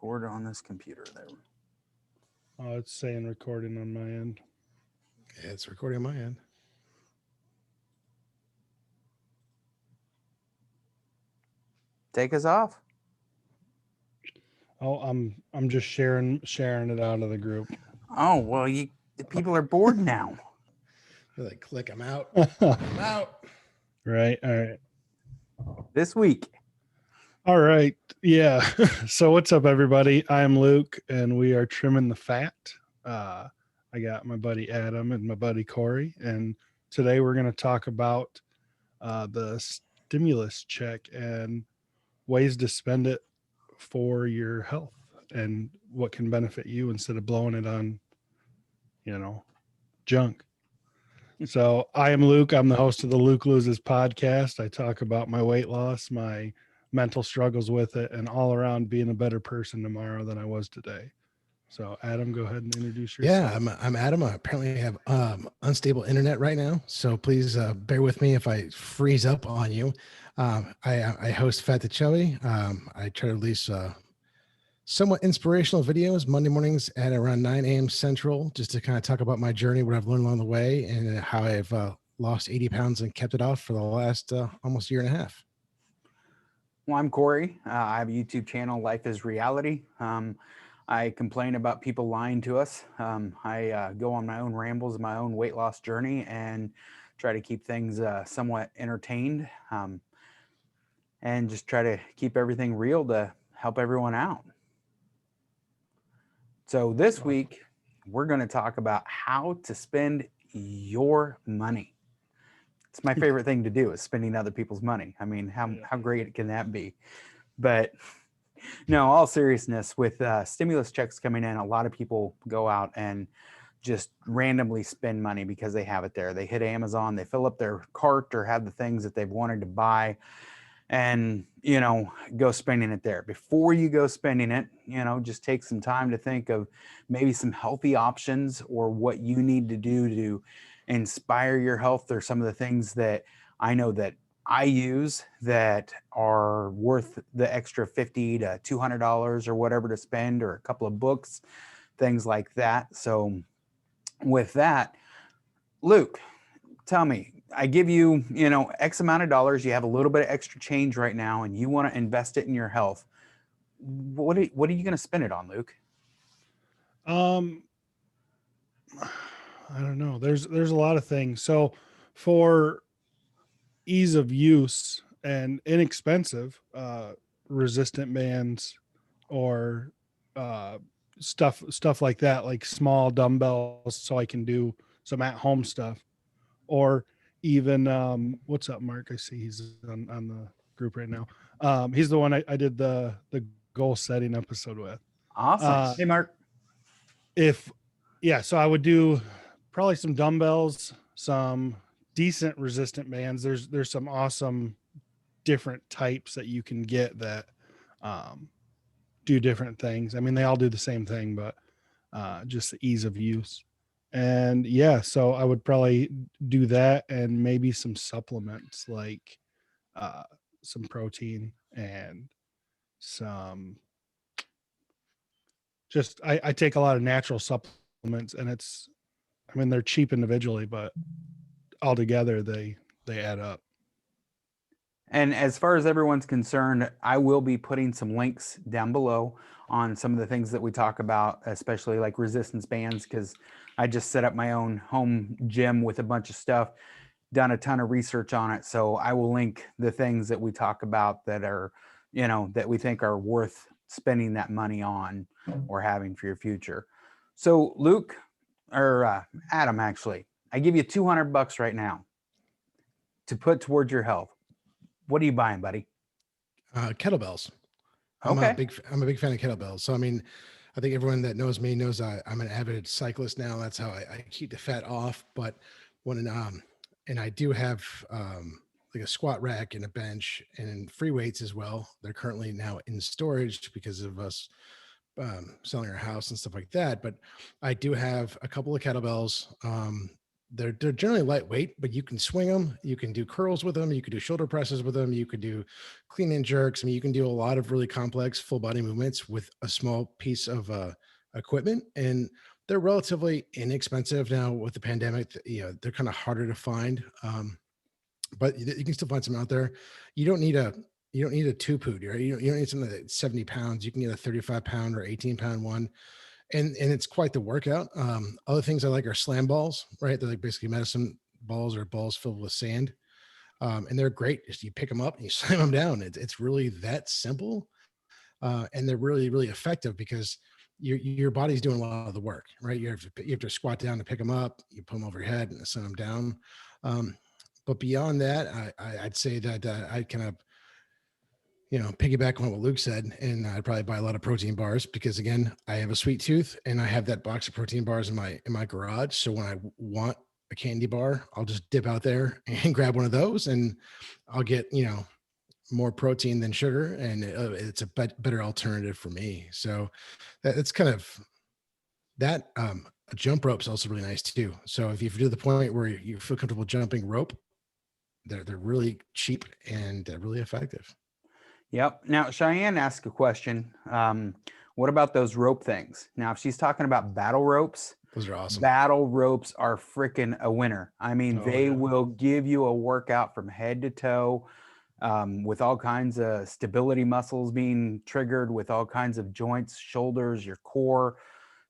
record on this computer there. Oh, it's saying recording on my end. Yeah, it's recording on my end. Take us off. Oh, I'm just sharing it out of the group. Oh, well, the people are bored now. They're like, click, I'm out. Right. I'm out. All right. This week. All right. Yeah. So what's up, everybody? I'm Luke, and we are trimming the fat. I got my buddy Adam and my buddy Corey, and today we're going to talk about the stimulus check and ways to spend it for your health and what can benefit you instead of blowing it on, junk. So I am Luke. I'm the host of the Luke Loses podcast. I talk about my weight loss, my mental struggles with it, and all around being a better person tomorrow than I was today. So Adam, go ahead and introduce yourself. Yeah, I'm Adam. I apparently have unstable internet right now, so please bear with me if I freeze up on you. I host Fat to Chubby. I try to release somewhat inspirational videos Monday mornings at around 9 a.m. Central, just to kind of talk about my journey, what I've learned along the way, and how I've lost 80 pounds and kept it off for the last almost year and a half. Well, I'm Corey. I have a YouTube channel, Life is Reality. I complain about people lying to us. I go on my own rambles, my own weight loss journey, and try to keep things somewhat entertained, and just try to keep everything real to help everyone out. So this week, we're going to talk about how to spend your money. It's my favorite thing to do, is spending other people's money. I mean, how great can that be? But no, all seriousness, with stimulus checks coming in, a lot of people go out and just randomly spend money because they have it there. They hit Amazon, they fill up their cart or have the things that they've wanted to buy, and, go spending it there. Before you go spending it, just take some time to think of maybe some healthy options or what you need to do to inspire your health, or some of the things that I know that I use that are worth the extra $50 to $200 or whatever to spend, or a couple of books, things like that. So with that, Luke, tell me, I give you, X amount of dollars, you have a little bit of extra change right now, and you want to invest it in your health. What are you going to spend it on, Luke? I don't know. There's a lot of things. So for ease of use and inexpensive, resistant bands or stuff like that, like small dumbbells, so I can do some at-home stuff. Or even what's up, Mark? I see he's on the group right now. He's the one I did the goal setting episode with. Awesome. Hey, Mark. So I would do probably some dumbbells, some decent resistant bands. There's some awesome different types that you can get that do different things. I mean, they all do the same thing, but just the ease of use. And so I would probably do that, and maybe some supplements, like some protein and some I take a lot of natural supplements, and they're cheap individually, but altogether they add up. And as far as everyone's concerned, I will be putting some links down below on some of the things that we talk about, especially like resistance bands, because I just set up my own home gym with a bunch of stuff, done a ton of research on it. So I will link the things that we talk about that are, that we think are worth spending that money on or having for your future. So Luke, or Adam, actually, I give you $200 right now to put towards your health. What are you buying, buddy? Kettlebells. Okay. I'm a big fan of kettlebells. So, I think everyone that knows me knows I'm an avid cyclist now. That's how I keep the fat off. But and I do have like a squat rack and a bench and free weights as well. They're currently now in storage because of us selling our house and stuff like that. But I do have a couple of kettlebells. they're generally lightweight, but you can swing them. You can do curls with them. You can do shoulder presses with them. You could do clean and jerks. I mean, you can do a lot of really complex full body movements with a small piece of equipment, and they're relatively inexpensive now with the pandemic. You know, they're kind of harder to find, but you can still find some out there. You don't need a 2-poot, right? You don't need something that's 70 pounds. You can get a 35-pound or 18-pound one. And it's quite the workout. Other things I like are slam balls, right? They're like basically medicine balls or balls filled with sand. And they're great. Just you pick them up and you slam them down. It's really that simple. And they're really, really effective because your body's doing a lot of the work, right? You have to squat down to pick them up. You put them over your head and send them down. But beyond that, I'd say that I kind of, piggyback on what Luke said, and I'd probably buy a lot of protein bars because, again, I have a sweet tooth and I have that box of protein bars in my garage. So when I want a candy bar, I'll just dip out there and grab one of those, and I'll get more protein than sugar, and it's a better alternative for me. So it's kind of that. A jump rope is also really nice too. So if you do the point where you feel comfortable jumping rope, they're really cheap and really effective. Yep. Now, Cheyenne asked a question. What about those rope things? Now, if she's talking about battle ropes, those are awesome. Battle ropes are freaking a winner. I mean, they will give you a workout from head to toe, with all kinds of stability muscles being triggered, with all kinds of joints, shoulders, your core.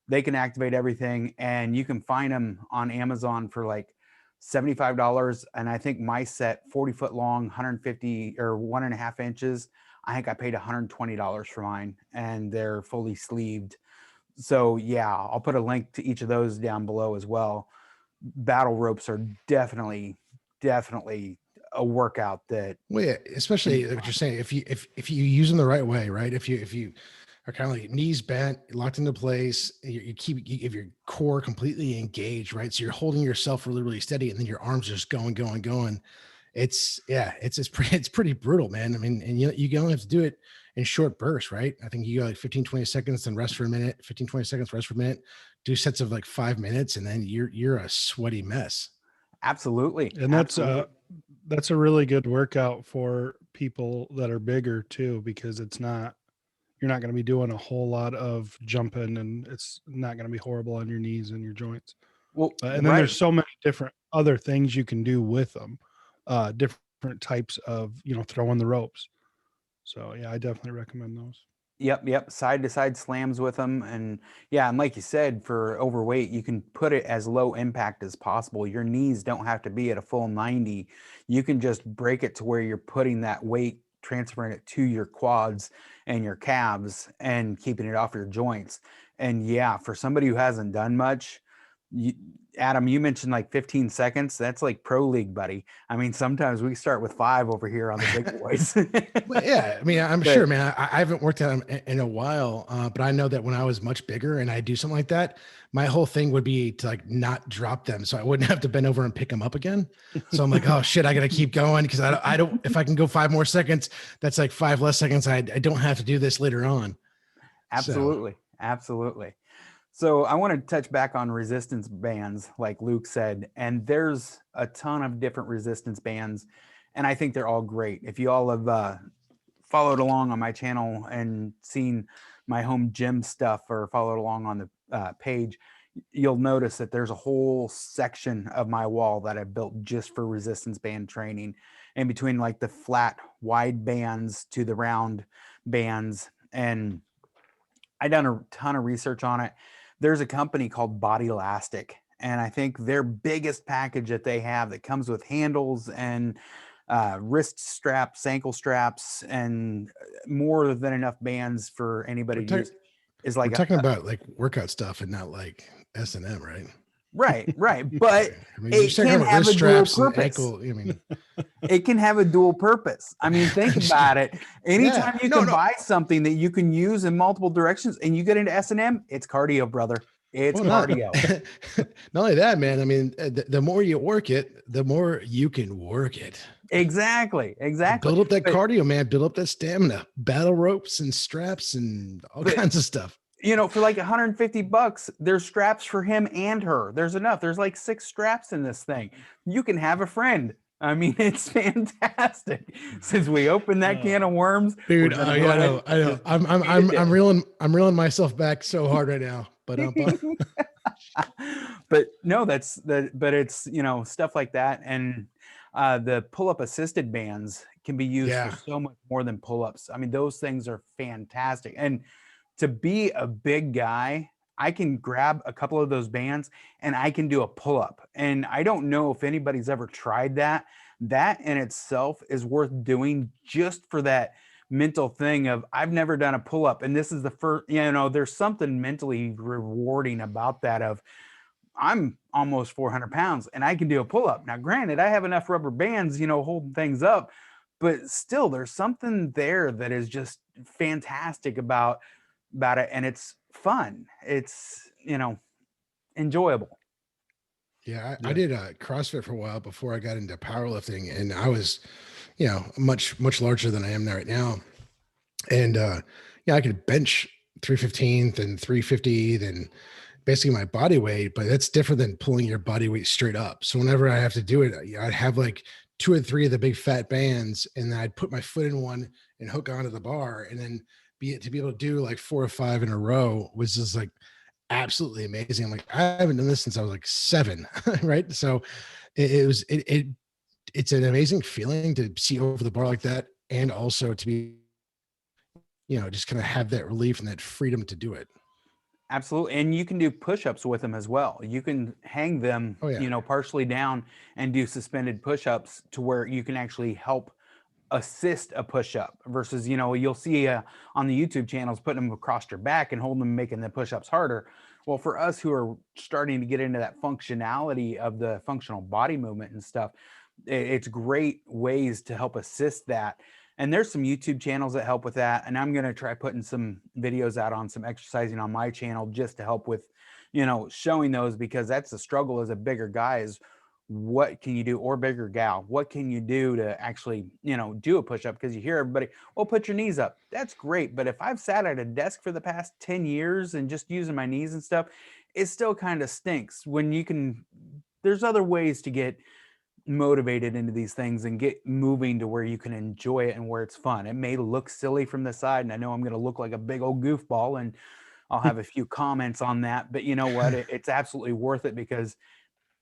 They can activate everything, and you can find them on Amazon for like $75. And I think my set, 40-foot long, 150 or 1.5 inches. I think I paid $120 for mine, and they're fully sleeved. So yeah, I'll put a link to each of those down below as well. Battle ropes are definitely a workout that. Well, yeah, especially what you're saying, if you use them the right way, right? If you are kind of like knees bent, locked into place, you have your core completely engaged, right? So you're holding yourself really, really steady, and then your arms are just going. It's pretty brutal, man. I mean, and you only have to do it in short bursts, right? I think you go like 15, 20 seconds, then rest for a minute, 15, 20 seconds, rest for a minute, do sets of like 5 minutes, and then you're a sweaty mess. Absolutely. And that's a really good workout for people that are bigger too, because you're not going to be doing a whole lot of jumping, and it's not going to be horrible on your knees and your joints. Well, and then there's so many different other things you can do with them, different types of, throwing the ropes. So yeah, I definitely recommend those. Yep. Side to side slams with them. And yeah, and like you said, for overweight, you can put it as low impact as possible. Your knees don't have to be at a full 90. You can just break it to where you're putting that weight, transferring it to your quads and your calves and keeping it off your joints. And yeah, for somebody who hasn't done much, Adam, you mentioned like 15 seconds. That's like pro league, buddy. I mean, sometimes we start with 5 over here on the big boys. Well, yeah, I mean, I'm sure, man. I haven't worked out in a while, but I know that when I was much bigger and I do something like that, my whole thing would be to like not drop them, so I wouldn't have to bend over and pick them up again. So I'm like, oh shit, I got to keep going because I don't. If I can go 5 more seconds, that's like 5 less seconds. I don't have to do this later on. Absolutely. So I want to touch back on resistance bands, like Luke said, and there's a ton of different resistance bands, and I think they're all great. If you all have followed along on my channel and seen my home gym stuff, or followed along on the page, you'll notice that there's a whole section of my wall that I built just for resistance band training, in between like the flat wide bands to the round bands. And I done a ton of research on it. There's a company called BodyLastic, and I think their biggest package that they have that comes with handles and wrist straps, ankle straps, and more than enough bands for anybody to use is like we're talking about like workout stuff and not like S&M, right? Right. But I mean, it can have a dual purpose. It can have a dual purpose. I mean, think about it. Anytime you can buy something that you can use in multiple directions and you get into S&M, it's cardio, brother. It's cardio. Not only that, man. I mean, the more you work it, the more you can work it. Exactly. Build up that cardio, man. Build up that stamina, battle ropes and straps and all kinds of stuff. you know, for like $150, there's straps for him and her. There's enough. There's like 6 straps in this thing. You can have a friend. I mean, it's fantastic. Since we opened that can of worms, Dude, we're gonna yeah, go I ahead know, I know. and I'm reeling myself back so hard right now. But but no, but it's, you know, stuff like that. And the pull-up assisted bands can be used for yeah, so much more than pull-ups. I mean, those things are fantastic. And to be a big guy, I can grab a couple of those bands and I can do a pull-up. And I don't know if anybody's ever tried that. That in itself is worth doing just for that mental thing of I've never done a pull-up. And this is the first, you know, there's something mentally rewarding about that of I'm almost 400 pounds and I can do a pull-up. Now, granted, I have enough rubber bands, you know, holding things up, but still there's something there that is just fantastic about it. And it's fun. It's, you know, enjoyable. yeah. I did CrossFit for a while before I got into powerlifting, and I was, you know, much larger than I am right now. And yeah, I could bench 315 then 350 then basically my body weight, but that's different than pulling your body weight straight up. So whenever I have to do it, I'd have like 2 or 3 of the big fat bands, and then I'd put my foot in one and hook onto the bar, and then to be able to do like 4 or 5 in a row was just like absolutely amazing. I'm like, I haven't done this since I was like 7, right? So it's an amazing feeling to see over the bar like that, and also to be, you know, just kind of have that relief and that freedom to do it. Absolutely. And you can do push-ups with them as well. You can hang them, Oh yeah. you know, partially down and do suspended push-ups to where you can actually help assist a push-up versus, you know, you'll see on the YouTube channels putting them across your back and holding them, making the push-ups harder. Well, for us who are starting to get into that functionality of the functional body movement and stuff, it's great ways to help assist that. And there's some YouTube channels that help with that. And I'm going to try putting some videos out on some exercising on my channel just to help with, you know, showing those, because that's the struggle as a bigger guy is what can you do, or bigger gal, what can you do to actually, you know, do a push-up? Because you hear everybody, well, put your knees up. That's great. But if I've sat at a desk for the past 10 years and just using my knees and stuff, it still kind of stinks when you can, there's other ways to get motivated into these things and get moving to where you can enjoy it and where it's fun. It may look silly from the side, and I know I'm going to look like a big old goofball, and I'll have a few comments on that, but you know what? It's absolutely worth it because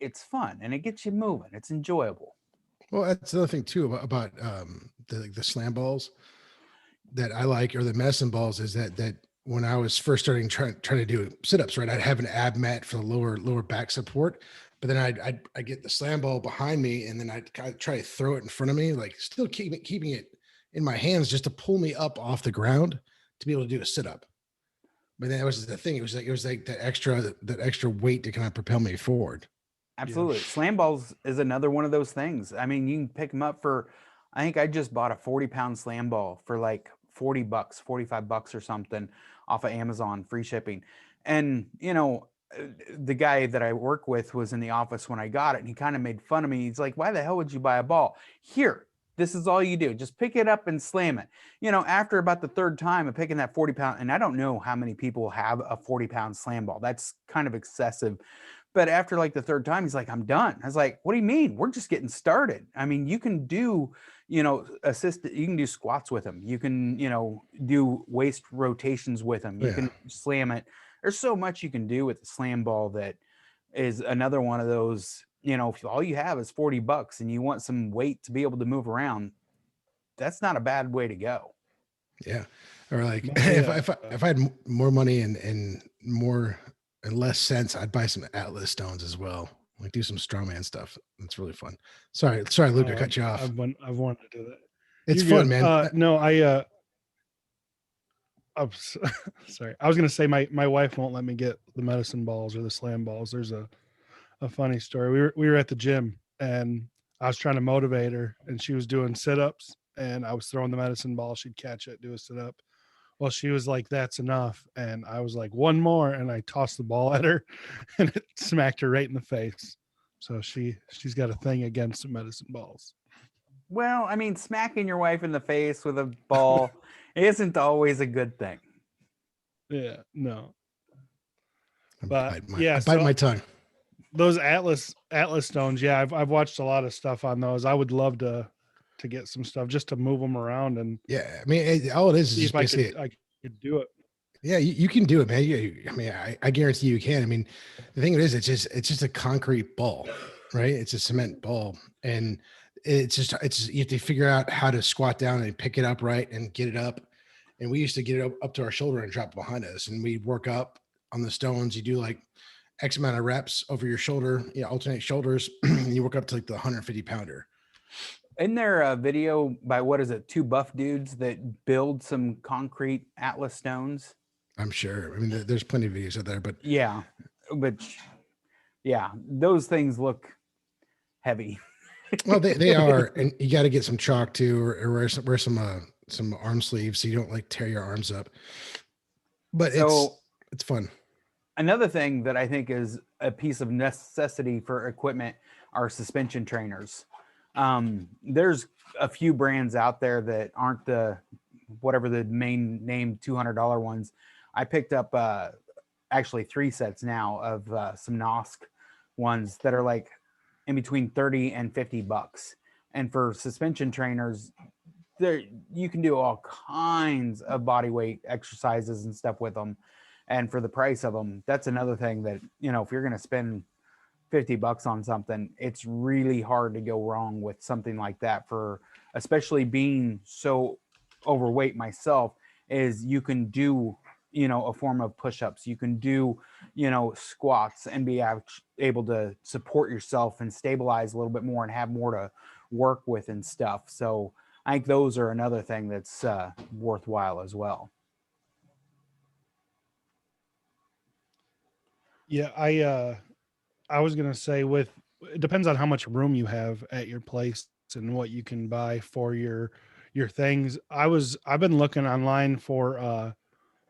it's fun and it gets you moving. It's enjoyable. Well, that's another thing too about the slam balls that I like, or the medicine balls, is that when I was first starting trying to do sit-ups, right, I'd have an ab mat for the lower back support, but then I'd get the slam ball behind me, and then I'd kind of try to throw it in front of me, like still keeping it in my hands just to pull me up off the ground to be able to do a sit-up. But then that was the thing. It was like that extra weight to kind of propel me forward. Absolutely. Yeah. Slam balls is another one of those things. I mean, you can pick them up for, I think I just bought a 40-pound slam ball for like $40, $45 or something off of Amazon, free shipping. And, you know, the guy that I work with was in the office when I got it, and he kind of made fun of me. He's like, why the hell would you buy a ball? Here, this is all you do. Just pick it up and slam it. You know, after about the 3rd time of picking that 40-pound, and I don't know how many people have a 40-pound slam ball. That's kind of excessive. But after like the 3rd time, he's like, I'm done. I was like, what do you mean? We're just getting started. I mean, you can do, you know, you can do squats with them. You can, you know, do waist rotations with them. You can slam it. There's so much you can do with the slam ball that is another one of those, you know, if all you have is $40 and you want some weight to be able to move around, that's not a bad way to go. Yeah. Or like if I had more money and more and less sense, I'd buy some Atlas stones as well. Like do some strongman stuff. That's really fun. Sorry, Luke, I cut you off. I've wanted to do that. It's fun, man. No, I'm sorry. I was gonna say my wife won't let me get the medicine balls or the slam balls. There's a funny story. We were at the gym, and I was trying to motivate her, and she was doing sit-ups, and I was throwing the medicine ball. She'd catch it, do a sit-up. Well, she was like, that's enough. And I was like, one more. And I tossed the ball at her, and it smacked her right in the face. So she's got a thing against medicine balls. Well, I mean, smacking your wife in the face with a ball isn't always a good thing. Yeah, no. I'm But biting my, yeah, I'm biting so my tongue. those Atlas stones, yeah, I've watched a lot of stuff on those. I would love to get some stuff just to move them around and Yeah, I mean, all it is see just if I basically, could do it. yeah, you can do it, man. I mean, I guarantee you can. I mean, the thing is, it's just a concrete ball, right? It's a cement ball, and it's you have to figure out how to squat down and pick it up right and get it up. And we used to get it up to our shoulder and drop it behind us, and we'd work up on the stones. You do like X amount of reps over your shoulder, alternate shoulders, and you work up to like the 150 pounder. Isn't there a video by, what is it, two buff dudes that build some concrete Atlas stones? I'm sure. I mean, there's plenty of videos out there, but Yeah, but yeah, those things look heavy. well, they are, and you got to get some chalk too, or wear some arm sleeves so you don't like tear your arms up. But So it's fun. another thing that I think is a piece of necessity for equipment are suspension trainers. There's a few brands out there that aren't the whatever the main name $200 ones. I picked up actually 3 sets now of some NOSSK ones that are like in between 30 and 50 bucks. And for suspension trainers, there you can do all kinds of body weight exercises and stuff with them. And for the price of them, that's another thing that, if you're going to spend 50 bucks on something, it's really hard to go wrong with something like that. For especially being so overweight myself, is you can do a form of push-ups, you can do squats, and be able to support yourself and stabilize a little bit more and have more to work with and stuff. So I think those are another thing that's worthwhile as well. Yeah, I was gonna say, it depends on how much room you have at your place and what you can buy for your things. I've been looking online for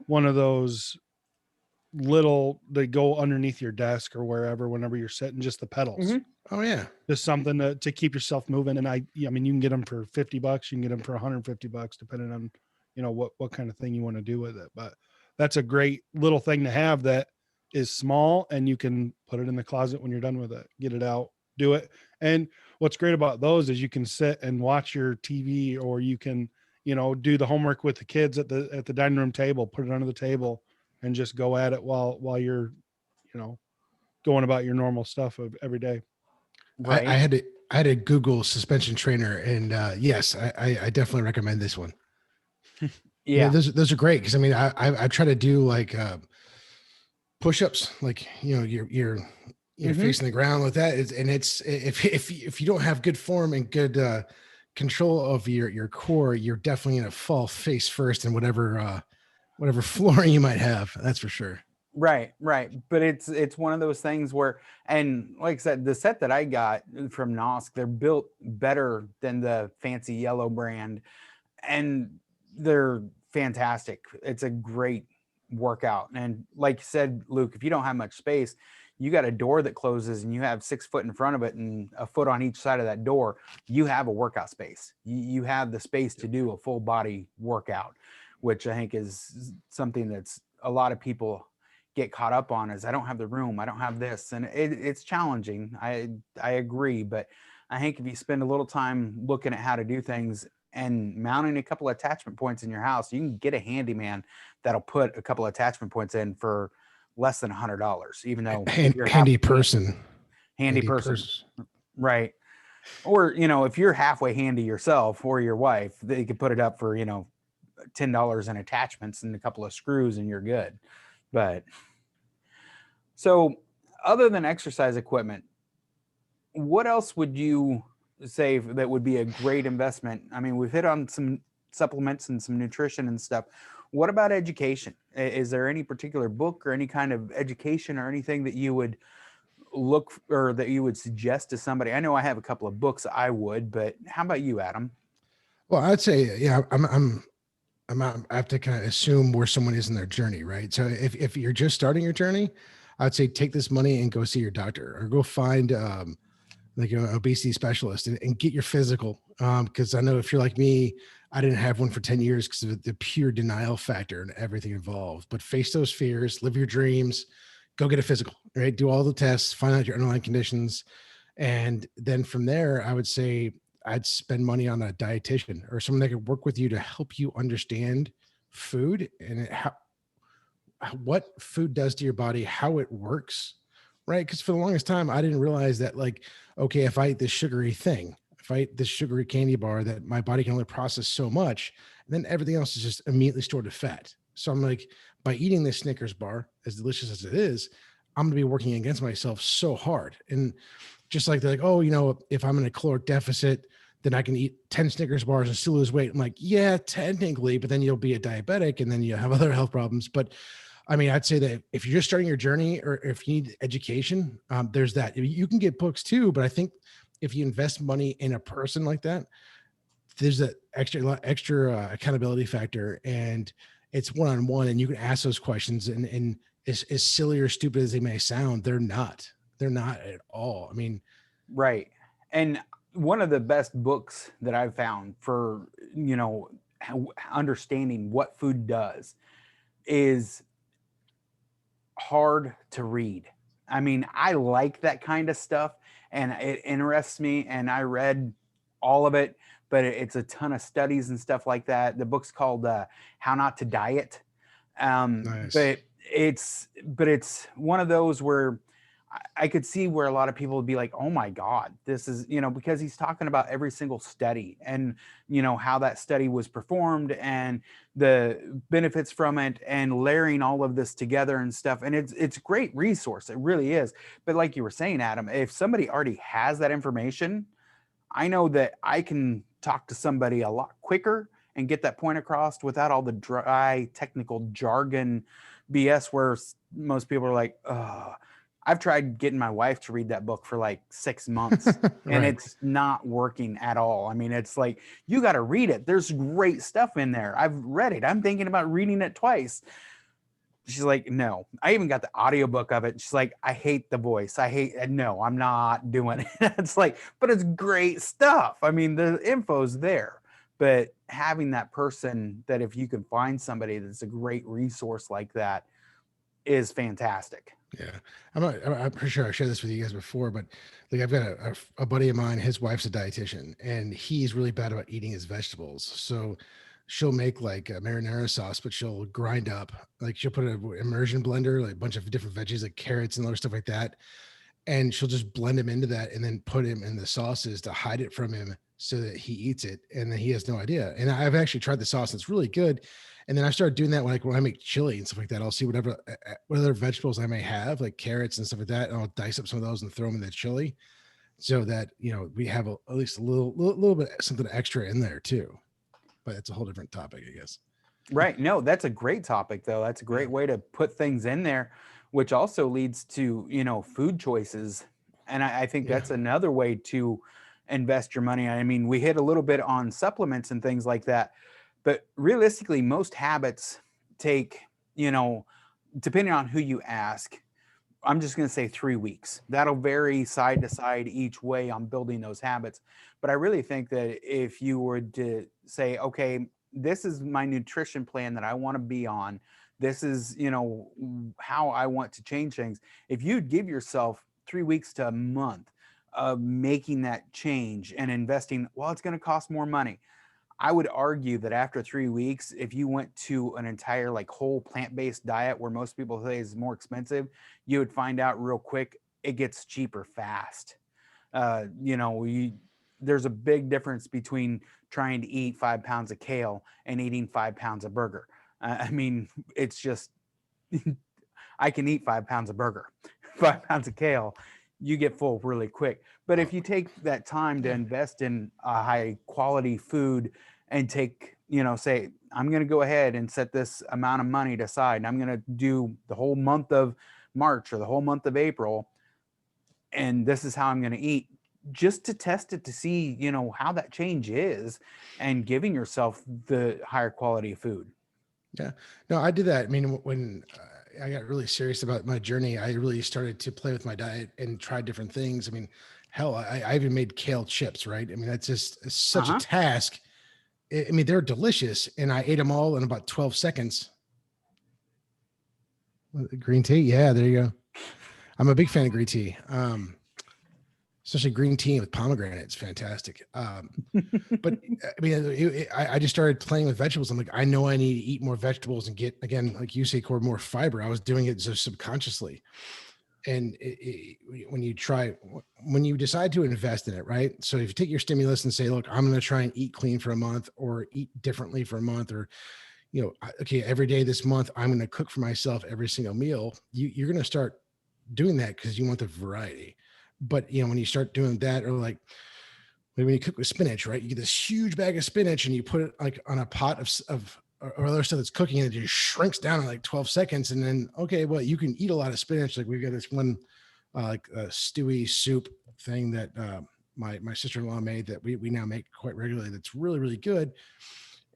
one of those little, they go underneath your desk or wherever whenever you're sitting, just the pedals. Mm-hmm. Oh yeah, Just something to keep yourself moving. And I mean, you can get them for 50 bucks, you can get them for 150 bucks, depending on, what kind of thing you want to do with it. But that's a great little thing to have that is small, and you can put it in the closet when you're done with it, get it out, do it. And what's great about those is you can sit and watch your TV, or you can, do the homework with the kids at the dining room table, put it under the table and just go at it while you're, going about your normal stuff of every day. Right. I had to Google suspension trainer, and yes, I definitely recommend this one. Yeah. I mean, those are great because I mean I try to do like push-ups, like you're facing the ground with that, and it's if you don't have good form and good control of your core, you're definitely gonna fall face first in whatever flooring you might have. That's for sure. Right. But it's one of those things where, and like I said, the set that I got from NOSSK, they're built better than the fancy yellow brand, and they're fantastic. It's a great workout. And like you said, Luke, if you don't have much space, you got a door that closes and you have 6 foot in front of it and a foot on each side of that door, you have a workout space. You have the space to do a full body workout, which I think is something that's a lot of people get caught up on, is I don't have the room, I don't have this. And it's challenging. I agree. But I think if you spend a little time looking at how to do things and mounting a couple of attachment points in your house, you can get a handyman that'll put a couple of attachment points in for less than $100, even though handy person. Right. Or, if you're halfway handy yourself or your wife, they could put it up for, $10 in attachments and a couple of screws and you're good. But so other than exercise equipment, what else would you say that would be a great investment? I mean, we've hit on some supplements and some nutrition and stuff. What about education? Is there any particular book or any kind of education or anything that you would look or that you would suggest to somebody? I know I have a couple of books I would, but how about you, Adam? Well, I'd say, yeah, I have to kind of assume where someone is in their journey, right? So if you're just starting your journey, I'd say take this money and go see your doctor, or go find like an obesity specialist and get your physical. Because I know if you're like me, I didn't have one for 10 years because of the pure denial factor and everything involved. But face those fears, live your dreams, go get a physical, right? Do all the tests, find out your underlying conditions. And then from there, I would say I'd spend money on a dietitian or someone that could work with you to help you understand food and what food does to your body, how it works, right? Because for the longest time, I didn't realize that, like, okay, if I eat this sugary thing, if I eat this sugary candy bar, that my body can only process so much, and then everything else is just immediately stored to fat. So I'm like, by eating this Snickers bar, as delicious as it is, I'm going to be working against myself so hard. And just like they're like, oh, you know, if I'm in a caloric deficit, then I can eat 10 Snickers bars and still lose weight. I'm like, yeah, technically, but then you'll be a diabetic and then you have other health problems. But I mean, I'd say that if you're just starting your journey or if you need education, there's that. You can get books too, but I think if you invest money in a person like that, there's that extra accountability factor, and it's one-on-one, and you can ask those questions. And as silly or stupid as they may sound, they're not at all. I mean, right. And one of the best books that I've found for, you know, understanding what food does is Hard to Read. I mean, I like that kind of stuff and it interests me, and I read all of it, but it's a ton of studies and stuff like that. The book's called How Not to Diet. nice. But it's one of those where I could see where a lot of people would be like, oh my God, this is, you know, because he's talking about every single study and, you know, how that study was performed and the benefits from it and layering all of this together and stuff. And it's a great resource. It really is. But like you were saying, Adam, if somebody already has that information, I know that I can talk to somebody a lot quicker and get that point across without all the dry technical jargon BS where most people are like, oh, I've tried getting my wife to read that book for like 6 months and Right. it's not working at all. I mean, it's like, you got to read it. There's great stuff in there. I've read it. I'm thinking about reading it twice. She's like, no. I even got the audiobook of it. She's like, I hate the voice. No, I'm not doing it. It's like, but it's great stuff. I mean, the info's there. But having that person that if you can find somebody that's a great resource like that is fantastic. Yeah, I'm pretty sure I shared this with you guys before, but like I've got a buddy of mine, his wife's a dietitian, and he's really bad about eating his vegetables. So she'll make like a marinara sauce, but she'll grind up, like she'll put an immersion blender, like a bunch of different veggies, like carrots and other stuff like that, and she'll just blend him into that and then put him in the sauces to hide it from him so that he eats it and then he has no idea. And I've actually tried the sauce; it's really good. And then I started doing that when I make chili and stuff like that. I'll see what other vegetables I may have, like carrots and stuff like that, and I'll dice up some of those and throw them in the chili, so that we have at least a little bit something extra in there too. But it's a whole different topic, I guess. Right. No, that's a great topic, though. That's a great way to put things in there, which also leads to, food choices. And I think that's another way to invest your money. I mean, we hit a little bit on supplements and things like that. But realistically, most habits take, depending on who you ask, I'm just going to say 3 weeks. That'll vary side to side each way on building those habits. But I really think that if you were to say, okay, this is my nutrition plan that I want to be on, this is, how I want to change things. If you'd give yourself 3 weeks to a month of making that change and investing, well, it's going to cost more money. I would argue that after 3 weeks, if you went to an entire whole plant-based diet where most people say is more expensive, you would find out real quick it gets cheaper fast. There's a big difference between trying to eat 5 pounds of kale and eating 5 pounds of burger. I mean, it's just, I can eat 5 pounds of burger, 5 pounds of kale, you get full really quick. But if you take that time to invest in a high quality food and take, say, I'm going to go ahead and set this amount of money aside, and I'm going to do the whole month of March or the whole month of April, and this is how I'm going to eat, just to test it to see, how that change is, and giving yourself the higher quality of food. Yeah, no, I did that. I mean, when I got really serious about my journey, I really started to play with my diet and try different things. I mean, hell, I even made kale chips, right? I mean, that's just such a task. I mean, they're delicious, and I ate them all in about 12 seconds. Green tea, yeah, there you go. I'm a big fan of green tea, especially green tea with pomegranate. It's fantastic. But I mean, I just started playing with vegetables. I'm like, I know I need to eat more vegetables and get, again, like you say, Cord, more fiber. I was doing it so subconsciously. And when you decide to invest in it, right? So if you take your stimulus and say, look, I'm going to try and eat clean for a month or eat differently for a month, or, okay, every day this month, I'm going to cook for myself every single meal. You're going to start doing that because you want the variety. But, when you start doing that, or like when you cook with spinach, right? You get this huge bag of spinach and you put it like on a pot of or other stuff that's cooking, and it just shrinks down in like 12 seconds. And then, okay, well, you can eat a lot of spinach. Like we've got this one, like a stewy soup thing that my sister-in-law made that we now make quite regularly. That's really, really good.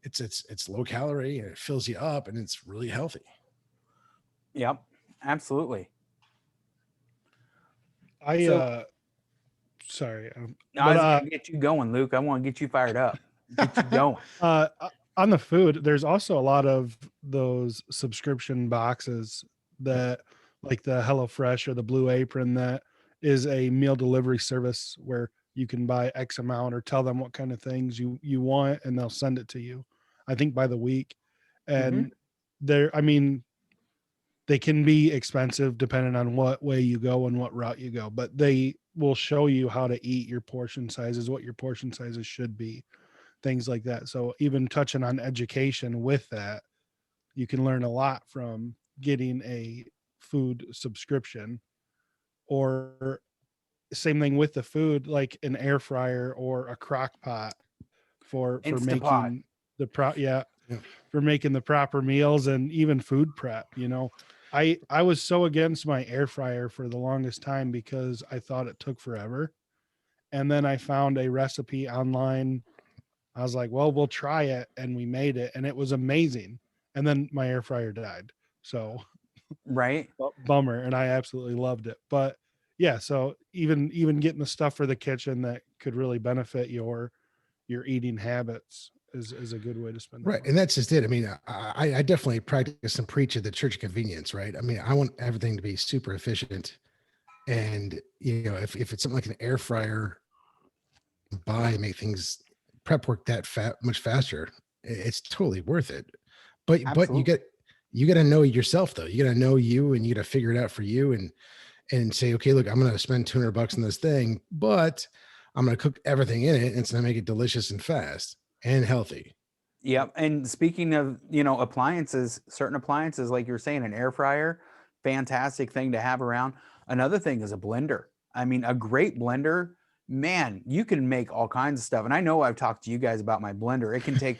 It's low calorie and it fills you up and it's really healthy. Yep, absolutely. Sorry. I was going to get you going, Luke. I want to get you fired up. Get you going. On the food, there's also a lot of those subscription boxes that, like the HelloFresh or the Blue Apron, that is a meal delivery service where you can buy X amount or tell them what kind of things you want, and they'll send it to you, I think by the week. And they can be expensive depending on what way you go and what route you go, but they will show you how to eat your portion sizes, what your portion sizes should be, things like that. So even touching on education with that, you can learn a lot from getting a food subscription. Or same thing with the food, like an air fryer or a crock pot for making the for making the proper meals and even food prep. I was so against my air fryer for the longest time because I thought it took forever. And then I found a recipe online. I was like, well, we'll try it. And we made it and it was amazing. And then my air fryer died. So right. Bummer. And I absolutely loved it. But yeah, so even getting the stuff for the kitchen that could really benefit your eating habits is a good way to spend right. And that's just it. I mean, I definitely practice and preach at the church of convenience, right? I mean, I want everything to be super efficient. And, if it's something like an air fryer, make things prep work that much faster, it's totally worth it. But Absolutely. but you got to know yourself though. You got to know you, and you got to figure it out for you, and say, okay, look, I'm going to spend $200 on this thing, but I'm going to cook everything in it, and it's going to make it delicious and fast and healthy. Yep. And speaking of, appliances, certain appliances, like you're saying, an air fryer, fantastic thing to have around. Another thing is a blender. I mean, a great blender, man, you can make all kinds of stuff. And I know I've talked to you guys about my blender. It can take,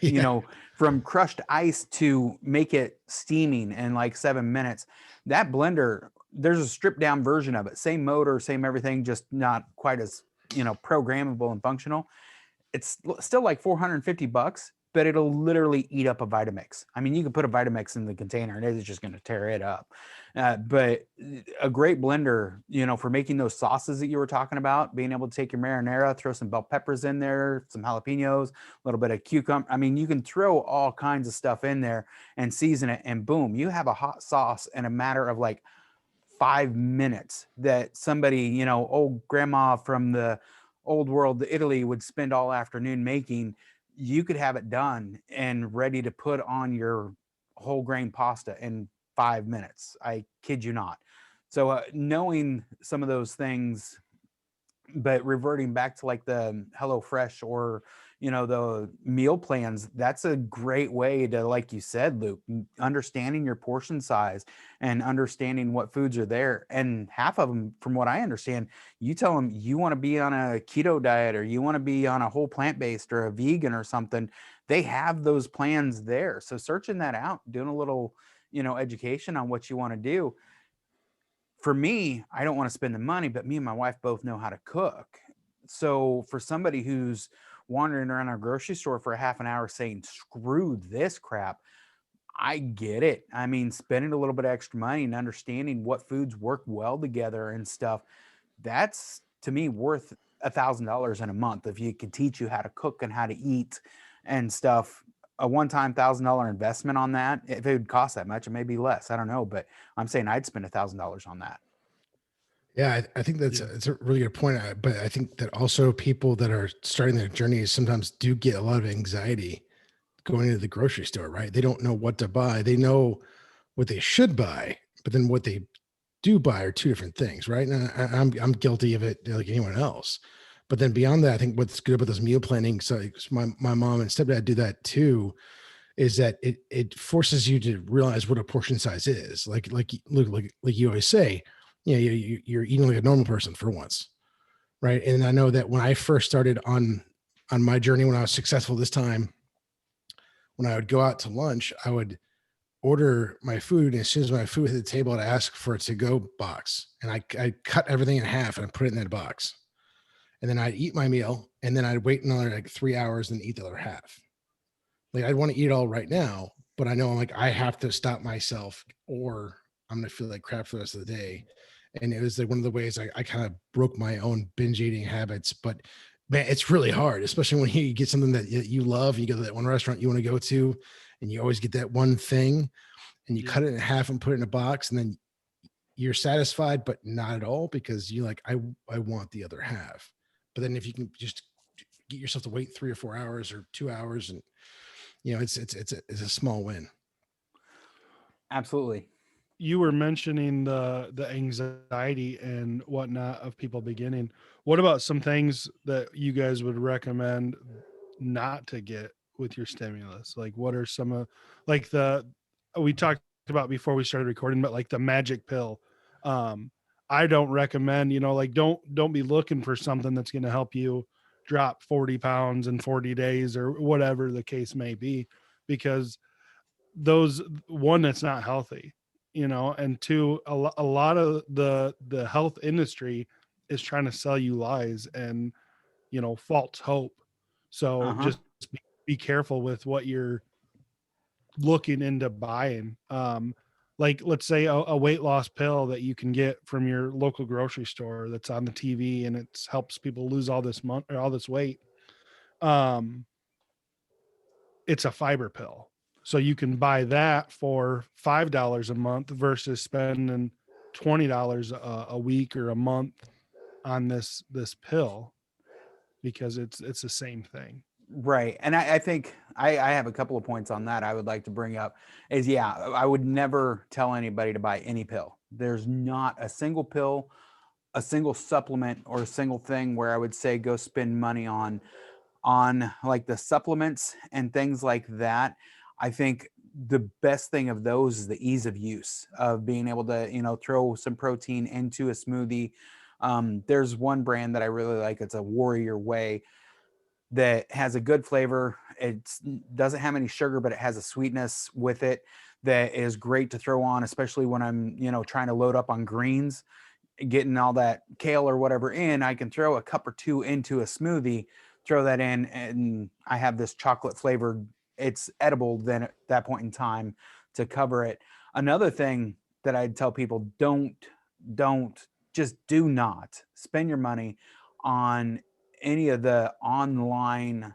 from crushed ice to make it steaming in like 7 minutes. That blender, there's a stripped down version of it. Same motor, same everything, just not quite as, programmable and functional. It's still like $450, but it'll literally eat up a Vitamix. I mean, you can put a Vitamix in the container and it's just going to tear it up. But a great blender, for making those sauces that you were talking about, being able to take your marinara, throw some bell peppers in there, some jalapenos, a little bit of cucumber. I mean, you can throw all kinds of stuff in there and season it, and boom, you have a hot sauce in a matter of like 5 minutes that somebody, old grandma from the old world, Italy, would spend all afternoon making. You could have it done and ready to put on your whole grain pasta in 5 minutes. I kid you not. So knowing some of those things, but reverting back to like the HelloFresh or, the meal plans, that's a great way to, like you said, Luke, understanding your portion size and understanding what foods are there. And half of them, from what I understand, you tell them you want to be on a keto diet or you want to be on a whole plant-based or a vegan or something. They have those plans there. So searching that out, doing a little, education on what you want to do. For me, I don't want to spend the money, but me and my wife both know how to cook. So for somebody who's wandering around our grocery store for a half an hour saying, screw this crap, I get it. I mean, spending a little bit of extra money and understanding what foods work well together and stuff, that's to me worth $1,000 in a month if you could teach you how to cook and how to eat and stuff, a one-time $1,000 investment on that, if it would cost that much, it may be less. I don't know, but I'm saying I'd spend $1,000 on that. Yeah, I think it's a really good point. But I think that also people that are starting their journey sometimes do get a lot of anxiety going into the grocery store, right? They don't know what to buy. They know what they should buy, but then what they do buy are two different things, right? And I'm guilty of it like anyone else. But then beyond that, I think what's good about this meal planning, so my mom and stepdad do that too, is that it forces you to realize what a portion size is. Like you always say, you're eating like a normal person for once, right? And I know that when I first started on my journey, when I was successful this time, when I would go out to lunch, I would order my food, and as soon as my food hit the table, I'd ask for a to-go box, and I cut everything in half and I put it in that box, and then I'd eat my meal, and then I'd wait another like 3 hours and eat the other half. Like I'd want to eat it all right now, but I know I'm like I have to stop myself, or I'm gonna feel like crap for the rest of the day. And it was like one of the ways I kind of broke my own binge eating habits. But man, it's really hard, especially when you get something that you love. You go to that one restaurant you want to go to, and you always get that one thing, and you cut it in half and put it in a box, and then you're satisfied, but not at all, because you like, I want the other half. But then if you can just get yourself to wait 3 or 4 hours or 2 hours, and it's a small win. Absolutely. You were mentioning the anxiety and whatnot of people beginning. What about some things that you guys would recommend not to get with your stimulus? Like what are some of like we talked about before we started recording, but like the magic pill. I don't recommend, like don't be looking for something that's going to help you drop 40 pounds in 40 days or whatever the case may be, because one, that's not healthy, and two, a lot of the health industry is trying to sell you lies and, false hope. So just be careful with what you're looking into buying. Like let's say a weight loss pill that you can get from your local grocery store that's on the TV and it helps people lose all this money or all this weight. It's a fiber pill. So you can buy that for $5 a month versus spending $20 a week or a month on this pill, because it's the same thing. Right. And I think I have a couple of points on that I would like to bring up is, I would never tell anybody to buy any pill. There's not a single pill, a single supplement, or a single thing where I would say go spend money on like the supplements and things like that. I think the best thing of those is the ease of use of being able to, throw some protein into a smoothie. There's one brand that I really like. It's a Warrior Way that has a good flavor. It doesn't have any sugar, but it has a sweetness with it that is great to throw on, especially when I'm, trying to load up on greens, getting all that kale or whatever in. I can throw a cup or two into a smoothie, throw that in, and I have this chocolate flavored, it's edible then at that point in time to cover it. Another thing that I'd tell people, do not spend your money on any of the online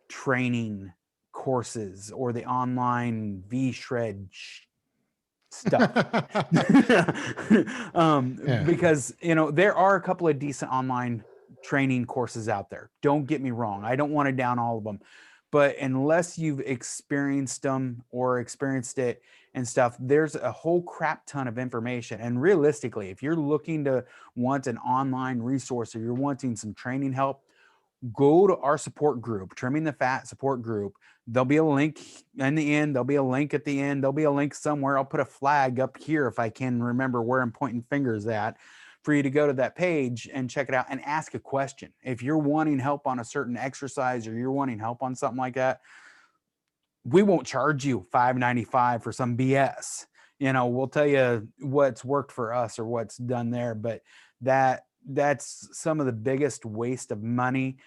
training courses or the online V-shred stuff. Because there are a couple of decent online training courses out there. Don't get me wrong. I don't want to down all of them, but unless you've experienced them or experienced it and stuff, there's a whole crap ton of information. And realistically, if you're looking to want an online resource or you're wanting some training help, go to our support group, Trimming the Fat support group. There'll be a link in the end. There'll be a link at the end. There'll be a link somewhere. I'll put a flag up here if I can remember where I'm pointing fingers at, for you to go to that page and check it out and ask a question. If you're wanting help on a certain exercise or you're wanting help on something like that, we won't charge you $5.95 for some BS. We'll tell you what's worked for us or what's done there, but that's some of the biggest waste of money.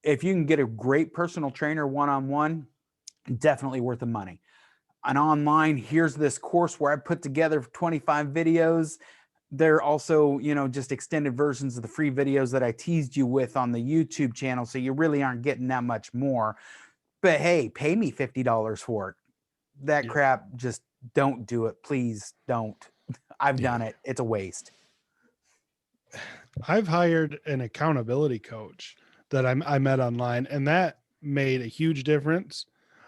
If you can get a great personal trainer one-on-one, definitely worth the money. And online, here's this course where I put together 25 videos. They're also, just extended versions of the free videos that I teased you with on the YouTube channel. So you really aren't getting that much more. But hey, pay me $50 for it. That Yeah. crap, just don't do it. Please don't. I've done it. It's a waste. I've hired an accountability coach that I met online, and that made a huge difference.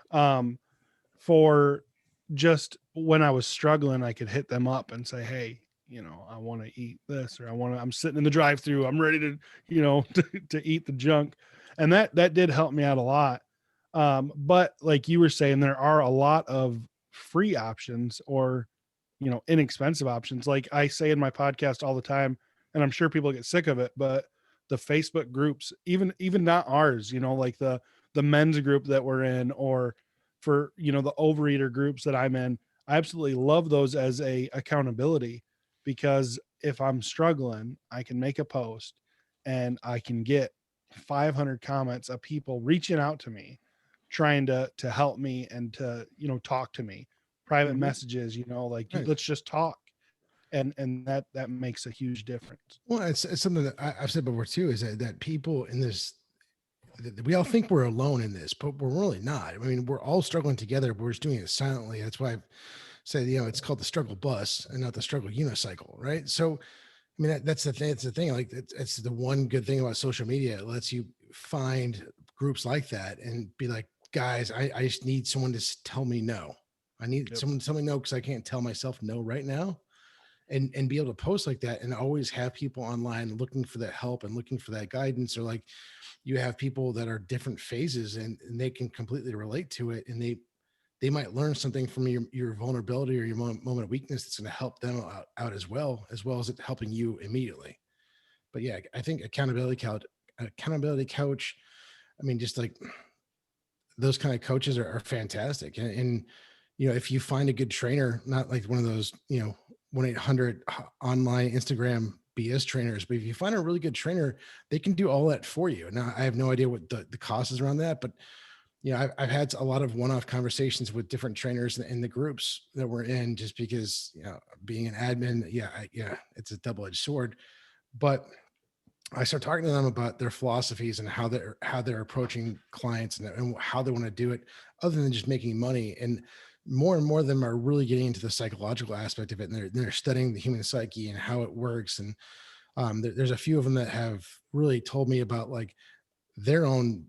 For just when I was struggling, I could hit them up and say, hey, I want to eat this, or I'm sitting in the drive-through, I'm ready to, to eat the junk. And that did help me out a lot. But like you were saying, there are a lot of free options or, inexpensive options. Like I say in my podcast all the time, and I'm sure people get sick of it, but the Facebook groups, even not ours, like the men's group that we're in, or for, the overeater groups that I'm in, I absolutely love those as a accountability, because if I'm struggling, I can make a post and I can get 500 comments of people reaching out to me, trying to help me and to, talk to me, private messages, like Right. let's just talk. And that makes a huge difference. Well, it's something that I've said before too, is that people in this, we all think we're alone in this, but we're really not. I mean, we're all struggling together, but we're just doing it silently. That's why I've said, it's called the struggle bus and not the struggle unicycle, right? So, I mean, that's the thing. It's the thing. Like, it's the one good thing about social media. It lets you find groups like that and be like, guys, I just need someone to tell me no. I need someone to tell me no, because I can't tell myself no right now. And be able to post like that and always have people online looking for that help and looking for that guidance, or like you have people that are different phases and they can completely relate to it, and they might learn something from your vulnerability or your moment of weakness that's going to help them out as well as it helping you immediately. But yeah, I think accountability coach, I mean, just like those kind of coaches are fantastic. And if you find a good trainer, not like one of those 1-800 online Instagram BS trainers, but if you find a really good trainer, they can do all that for you. Now, I have no idea what the cost is around that, but I've had a lot of one-off conversations with different trainers in the groups that we're in, just because being an admin, it's a double-edged sword. But I start talking to them about their philosophies and how they're approaching clients and how they want to do it, other than just making money. And more of them are really getting into the psychological aspect of it, and they're studying the human psyche and how it works. And there's a few of them that have really told me about like their own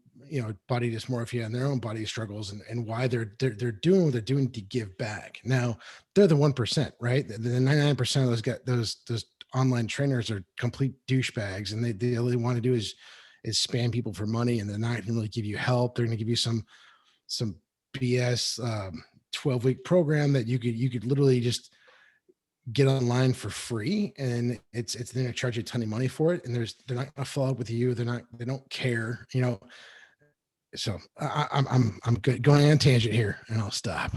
body dysmorphia and their own body struggles, and why they're doing what they're doing to give back. Now they're the 1%, right? The 99% of those online trainers are complete douchebags, and they all they want to do is spam people for money, and they're not going to really give you help. They're going to give you some BS 12-week program that you could literally just get online for free, and it's they're going to charge you a ton of money for it, and they're not going to follow up with you. They don't care, So I'm good going on a tangent here, and I'll stop.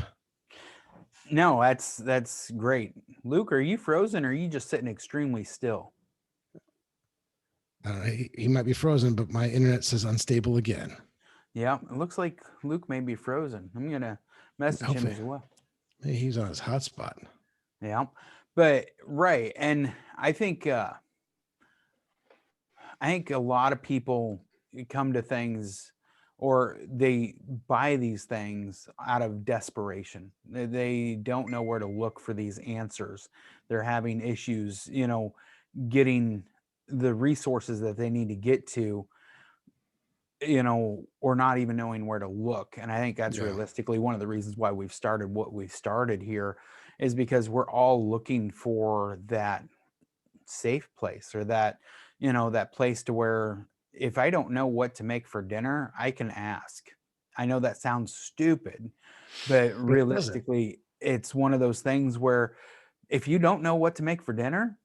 No, that's great. Luke, are you frozen, or are you just sitting extremely still? He might be frozen, but my internet says unstable again. Yeah, it looks like Luke may be frozen. I'm gonna message him as well. Maybe he's on his hotspot. Yeah, but right, and I think a lot of people come to things, or they buy these things out of desperation. They don't know where to look for these answers. They're having issues, getting the resources that they need to get to, or not even knowing where to look. And I think that's realistically one of the reasons why we've started what we've started here, is because we're all looking for that safe place, or that, that place to where if I don't know what to make for dinner, I can ask. I know that sounds stupid, but realistically, it's one of those things where if you don't know what to make for dinner,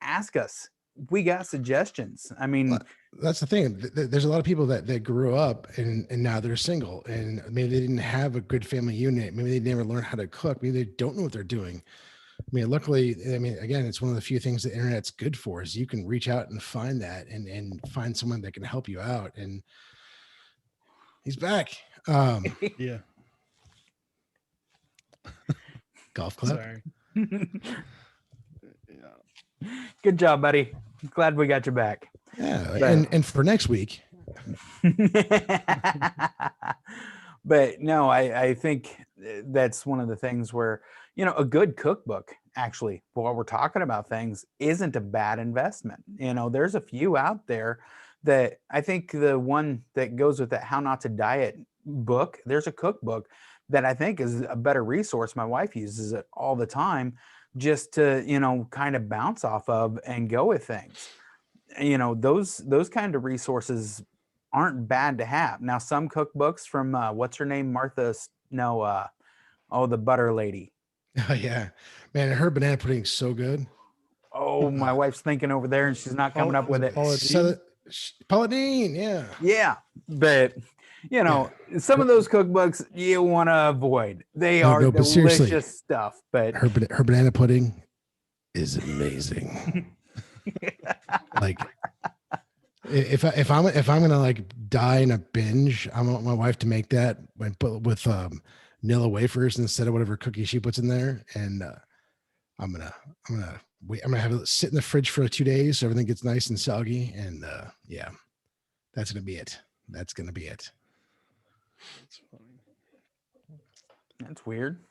ask us. We got suggestions. I mean, that's the thing. There's a lot of people that grew up and now they're single, and maybe they didn't have a good family unit. Maybe they never learned how to cook. Maybe they don't know what they're doing. I mean, luckily, again, it's one of the few things the internet's good for, is you can reach out and find that and find someone that can help you out. And he's back. Yeah. Golf clap. Sorry. Good job, buddy. Glad we got you back. Yeah. And for next week. But no, I think that's one of the things where, you know, a good cookbook, actually, while we're talking about things, isn't a bad investment. You know, there's a few out there that I think the one that goes with that How Not to Diet book, there's a cookbook that I think is a better resource. My wife uses it all the time just to, you know, kind of bounce off of and go with things. You know, those kind of resources aren't bad to have. Now, some cookbooks from what's her name, no, oh, the butter lady. Oh yeah, man, her banana pudding's so good. Oh, my wife's thinking over there and she's not coming up with it. Pauline, yeah. Yeah, but you know, some of those cookbooks you want to avoid. They are but seriously, delicious stuff, but her banana pudding is amazing. Like if I'm gonna like die in a binge, I want my wife to make that and put with Nilla wafers instead of whatever cookie she puts in there, and I'm gonna wait. I'm gonna have it sit in the fridge for 2 days so everything gets nice and soggy, and yeah, that's gonna be it. That's gonna be it. That's funny. That's weird.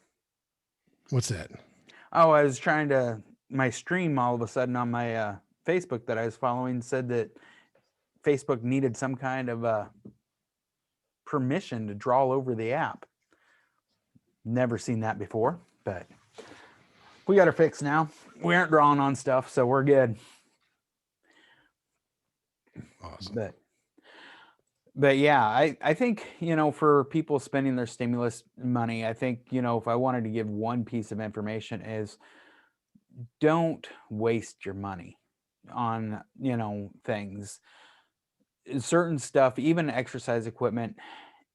What's that? Oh, I was trying to, my stream all of a sudden on my Facebook that I was following said that Facebook needed some kind of permission to draw over the app. Never seen that before, but we got her fixed now. We aren't drawing on stuff, so we're good. Awesome. But yeah, I think, you know, for people spending their stimulus money, I think, you know, if I wanted to give one piece of information is don't waste your money on, you know, things. Certain stuff, even exercise equipment,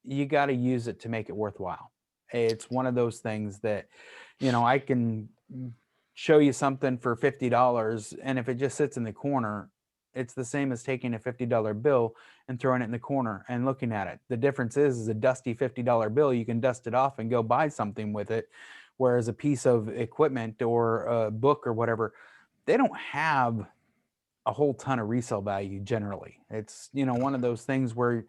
you got to use it to make it worthwhile. It's one of those things that, you know, I can show you something for $50, and if it just sits in the corner, it's the same as taking a $50 bill and throwing it in the corner and looking at it. The difference is a dusty $50 bill, you can dust it off and go buy something with it. Whereas a piece of equipment or a book or whatever, they don't have a whole ton of resale value generally. It's, you know, one of those things where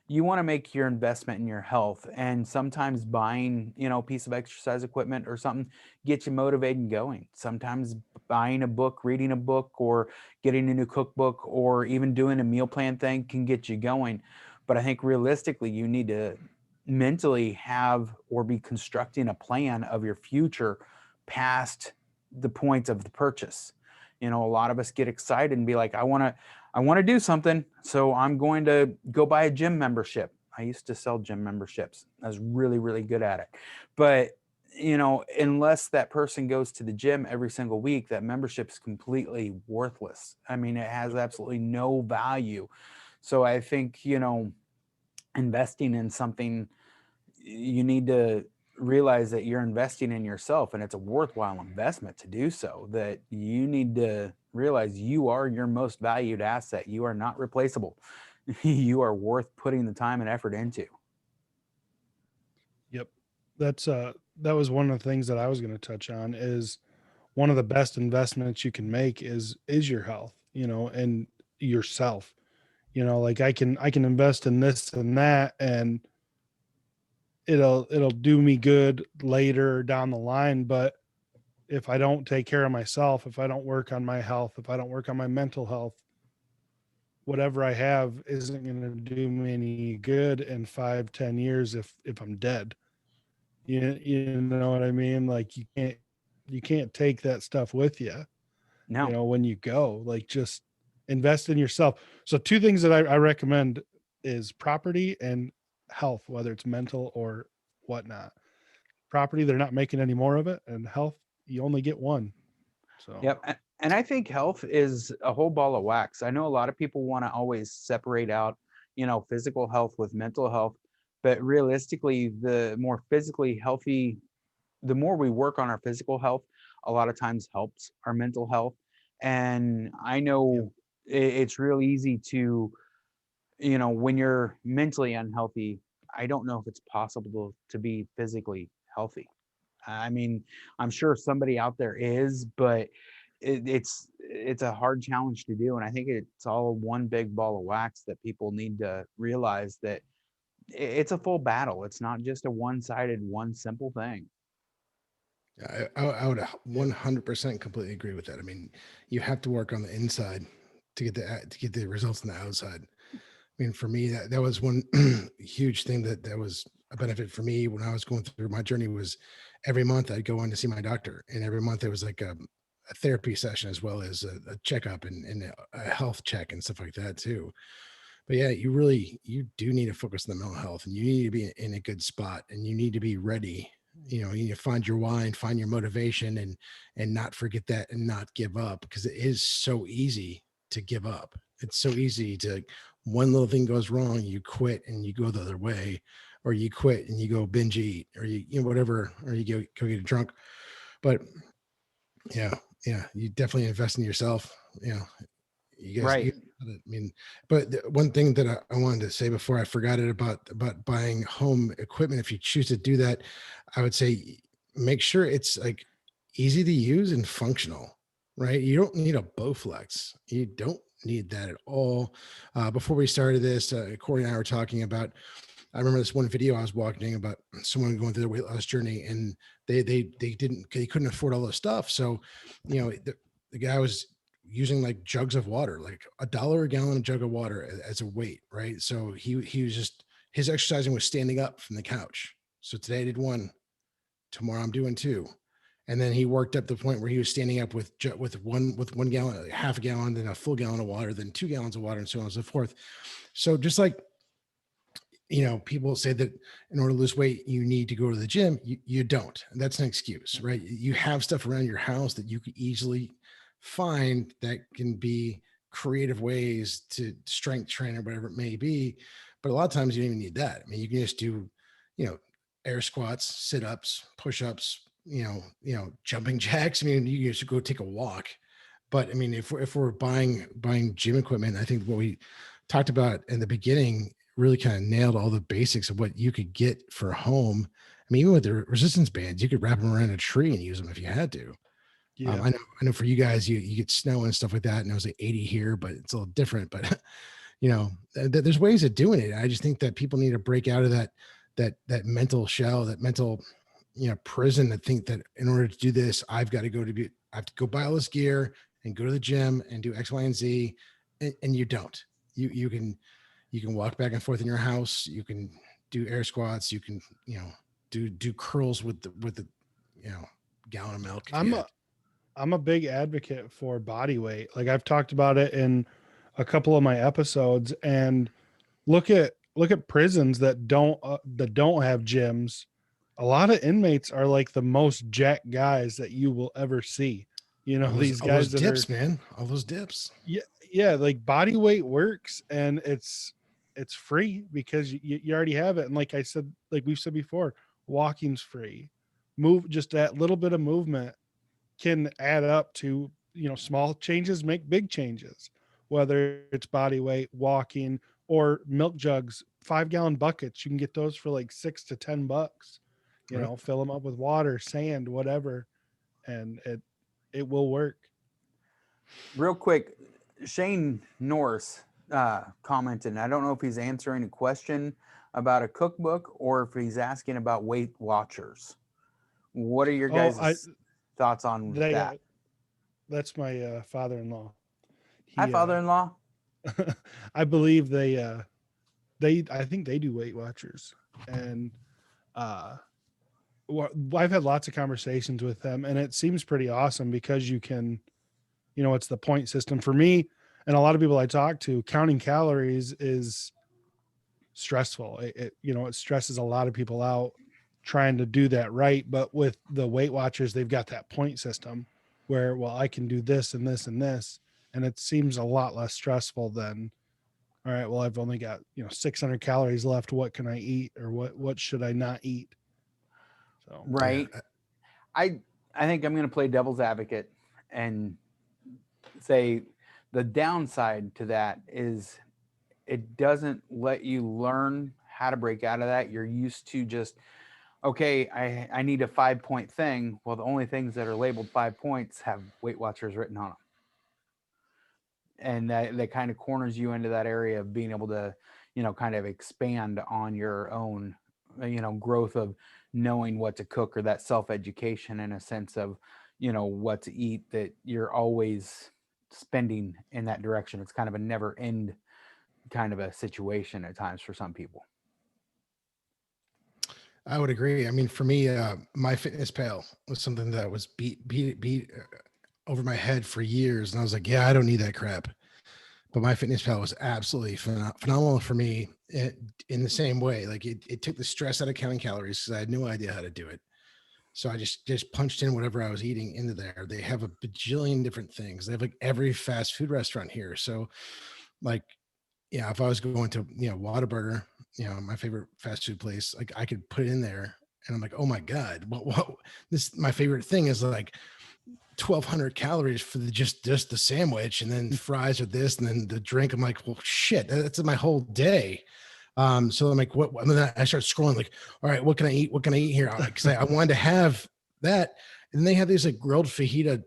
you want to make your investment in your health, and sometimes buying, you know, a piece of exercise equipment or something gets you motivated and going. Sometimes buying a book, reading a book, or getting a new cookbook, or even doing a meal plan thing can get you going. But I think realistically, you need to mentally have or be constructing a plan of your future past the point of the purchase. You know, a lot of us get excited and be like, I want to do something, so I'm going to go buy a gym membership. I used to sell gym memberships. I was really, really good at it. But, you know, unless that person goes to the gym every single week, that membership is completely worthless. I mean, it has absolutely no value. So I think, you know, investing in something, you need to realize that you're investing in yourself, and it's a worthwhile investment to do so. That you need to realize you are your most valued asset. You are not replaceable. You are worth putting the time and effort into. Yep. That's that was one of the things that I was going to touch on. Is one of the best investments you can make is your health, you know, and yourself. You know, like I can invest in this and that, and it'll do me good later down the line. But if I don't take care of myself, if I don't work on my health, if I don't work on my mental health, whatever I have isn't going to do me any good in 5-10 years if I'm dead. You know what I mean? Like you can't take that stuff with you. No. You know, when you go, like, just invest in yourself. So two things that I recommend is property and health, whether it's mental or whatnot. Property, they're not making any more of it, and health, you only get one. So Yep. And I think health is a whole ball of wax. I know a lot of people want to always separate out, you know, physical health with mental health, but realistically, the more physically healthy, the more we work on our physical health, a lot of times helps our mental health. And I know it's real easy to, you know, when you're mentally unhealthy, I don't know if it's possible to be physically healthy. I mean, I'm sure somebody out there is, but it's a hard challenge to do. And I think it's all one big ball of wax that people need to realize that it's a full battle. It's not just a one-sided, one simple thing. I would 100% completely agree with that. I mean, you have to work on the inside to get the results on the outside. I mean, for me, that was one huge thing that was a benefit for me when I was going through my journey. Was every month I'd go in to see my doctor, and every month it was like a therapy session as well as a checkup and a health check and stuff like that too. But yeah, you do need to focus on the mental health, and you need to be in a good spot, and you need to be ready. You know, you need to find your why and find your motivation, and not forget that, and not give up, because it is so easy to give up. It's so easy to, one little thing goes wrong, you quit and you go the other way, or you quit and you go binge eat, or you know, whatever, or you go get drunk. But yeah, you definitely invest in yourself. You know, you guys, Right. I mean, but one thing that I wanted to say before I forgot it about buying home equipment, if you choose to do that, I would say make sure it's like easy to use and functional, right? You don't need a Bowflex. You don't need that at all. Before we started this, Corey and I were talking about, I remember this one video I was watching about someone going through their weight loss journey, and they couldn't afford all this stuff. So, you know, the guy was using like jugs of water, like $1 a gallon, a jug of water as a weight, right? So he was just, his exercising was standing up from the couch. So today I did 1, tomorrow I'm doing 2. And then he worked up to the point where he was standing up with one gallon, like half a gallon, then a full gallon of water, then 2 gallons of water, and so on and so forth. So just like, you know, people say that in order to lose weight, you need to go to the gym. You don't. And that's an excuse, right? You have stuff around your house that you could easily find that can be creative ways to strength train or whatever it may be. But a lot of times you don't even need that. I mean, you can just do, you know, air squats, sit-ups, push-ups, jumping jacks. I mean, you can just go take a walk. But I mean, if we're buying gym equipment, I think what we talked about in the beginning really kind of nailed all the basics of what you could get for home. I mean, even with the resistance bands, you could wrap them around a tree and use them if you had to. Yeah. I know for you guys, you get snow and stuff like that, and it was like 80 here, but it's a little different. But you know, there's ways of doing it. I just think that people need to break out of that mental shell, that mental, you know, prison, that think that in order to do this, I have to go buy all this gear and go to the gym and do X, Y, and Z. And you don't. You can walk back and forth in your house. You can do air squats. You can, you know, do curls with the, you know, gallon of milk. I'm a big advocate for body weight. Like I've talked about it in a couple of my episodes, and look at prisons that don't have gyms. A lot of inmates are like the most jacked guys that you will ever see. You know, these all those guys that dips, are, man, all those dips. yeah, like body weight works, and it's free because you already have it. And like I said, like we've said before, walking's free. Just that little bit of movement can add up to, you know, small changes make big changes, whether it's body weight, walking, or milk jugs, 5-gallon buckets. You can get those for like $6 to $10, you know, fill them up with water, sand, whatever. And it will work. Real quick, Shane Norse commented, and I don't know if he's answering a question about a cookbook or if he's asking about Weight Watchers. What are your guys' thoughts on that? That's my father-in-law. Hi, father-in-law. I believe I think they do Weight Watchers, and I've had lots of conversations with them, and it seems pretty awesome because you can, you know, it's the point system for me. And a lot of people I talk to, counting calories is stressful. You know, it stresses a lot of people out trying to do that right. But with the Weight Watchers, they've got that point system where, well, I can do this and this and this. And it seems a lot less stressful than, all right, well, I've only got, you know, 600 calories left. What can I eat, or what should I not eat? So, right. Yeah. I think I'm going to play devil's advocate and say the downside to that is it doesn't let you learn how to break out of that. You're used to just, okay, I need a 5-point thing. Well, the only things that are labeled 5 points have Weight Watchers written on them. And that kind of corners you into that area of being able to, kind of expand on your own, growth of knowing what to cook, or that self-education in a sense of, what to eat, that you're always spending in that direction. It's kind of a never end kind of a situation at times for some people. I would agree. I mean, for me, my fitness pal was something that was beat over my head for years. And I was like, yeah, I don't need that crap. But my fitness pal was absolutely phenomenal for me in the same way. Like it took the stress out of counting calories because I had no idea how to do it. So I just punched in whatever I was eating into there. They have a bajillion different things. They have like every fast food restaurant here. So like, yeah, if I was going to, Whataburger, my favorite fast food place, like I could put it in there and I'm like, oh my God, what my favorite thing is like 1,200 calories for just the sandwich, and then fries or this, and then the drink. I'm like, well, shit, that's my whole day. So I'm like, what? And then I start scrolling, like, all right, what can I eat? What can I eat here? Because I wanted to have that. And they have these like grilled fajita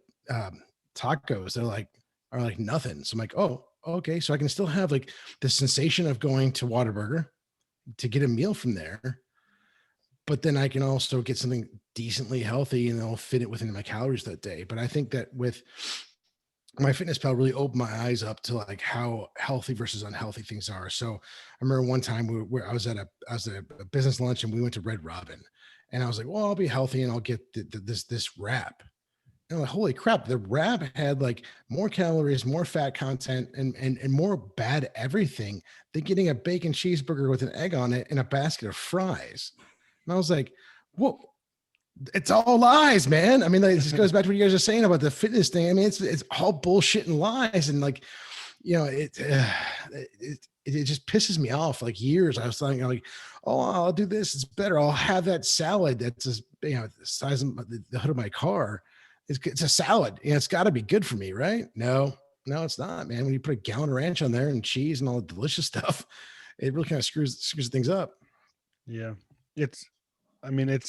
tacos. Are like nothing. So I'm like, oh, okay. So I can still have like the sensation of going to Whataburger to get a meal from there, but then I can also get something decently healthy and I'll fit it within my calories that day. But I think that with my fitness pal really opened my eyes up to like how healthy versus unhealthy things are. So I remember one time I was at a business lunch and we went to Red Robin, and I was like, well, I'll be healthy and I'll get this wrap. And I'm like, holy crap, the wrap had like more calories, more fat content, and more bad everything than getting a bacon cheeseburger with an egg on it and a basket of fries. And I was like, well, it's all lies, man. I mean, like, it just goes back to what you guys are saying about the fitness thing. I mean, it's all bullshit and lies. And like, it just pisses me off. Like years, I was thinking like, oh, I'll do this. It's better. I'll have that salad that's just, the size of the hood of my car. It's a salad. It's got to be good for me, right? No, it's not, man. When you put a gallon of ranch on there and cheese and all the delicious stuff, it really kind of screws things up. Yeah. It's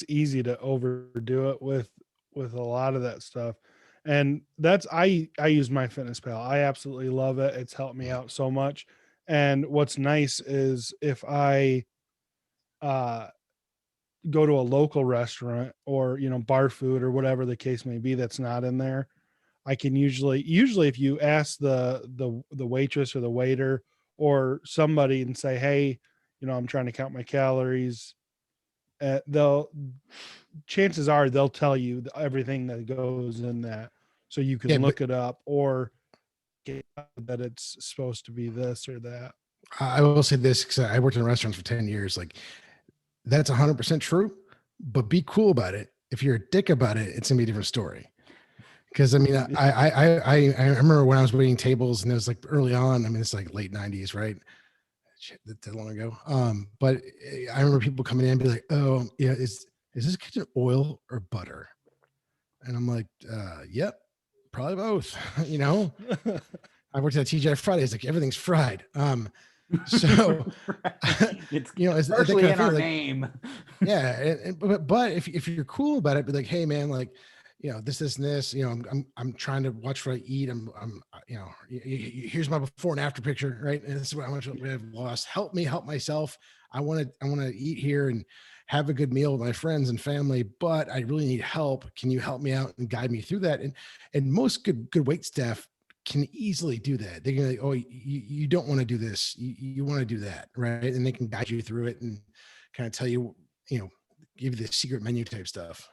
easy to overdo it with a lot of that stuff. And that's, I use my fitness pal. I absolutely love it. It's helped me out so much. And what's nice is if I go to a local restaurant or, bar food or whatever the case may be, that's not in there, I can usually if you ask the waitress or the waiter or somebody and say, hey, I'm trying to count my calories, chances are they'll tell you everything that goes in that, so you can look it up or get that it's supposed to be this or that. I will say this, because I worked in restaurants for 10 years. Like that's 100% true, but be cool about it. If you're a dick about it, it's gonna be a different story. Because I mean, I remember when I was waiting tables, and it was like early on. I mean, it's like late 90s, right? Shit, that long ago. But I remember people coming in and be like, oh yeah, is this kitchen oil or butter? And I'm like, yep, probably both. I worked at TGI Fridays, like everything's fried. So it's partially in our name. Yeah, but if you're cool about it, be like, hey man, like, this and this, I'm trying to watch what I eat. I'm here's my before and after picture, right? And this is what I want to have lost. Help me help myself. I want to eat here and have a good meal with my friends and family, but I really need help. Can you help me out and guide me through that? And most good wait staff can easily do that. They're gonna like, oh, you don't want to do this. You want to do that, right? And they can guide you through it and kind of tell you, give you the secret menu type stuff.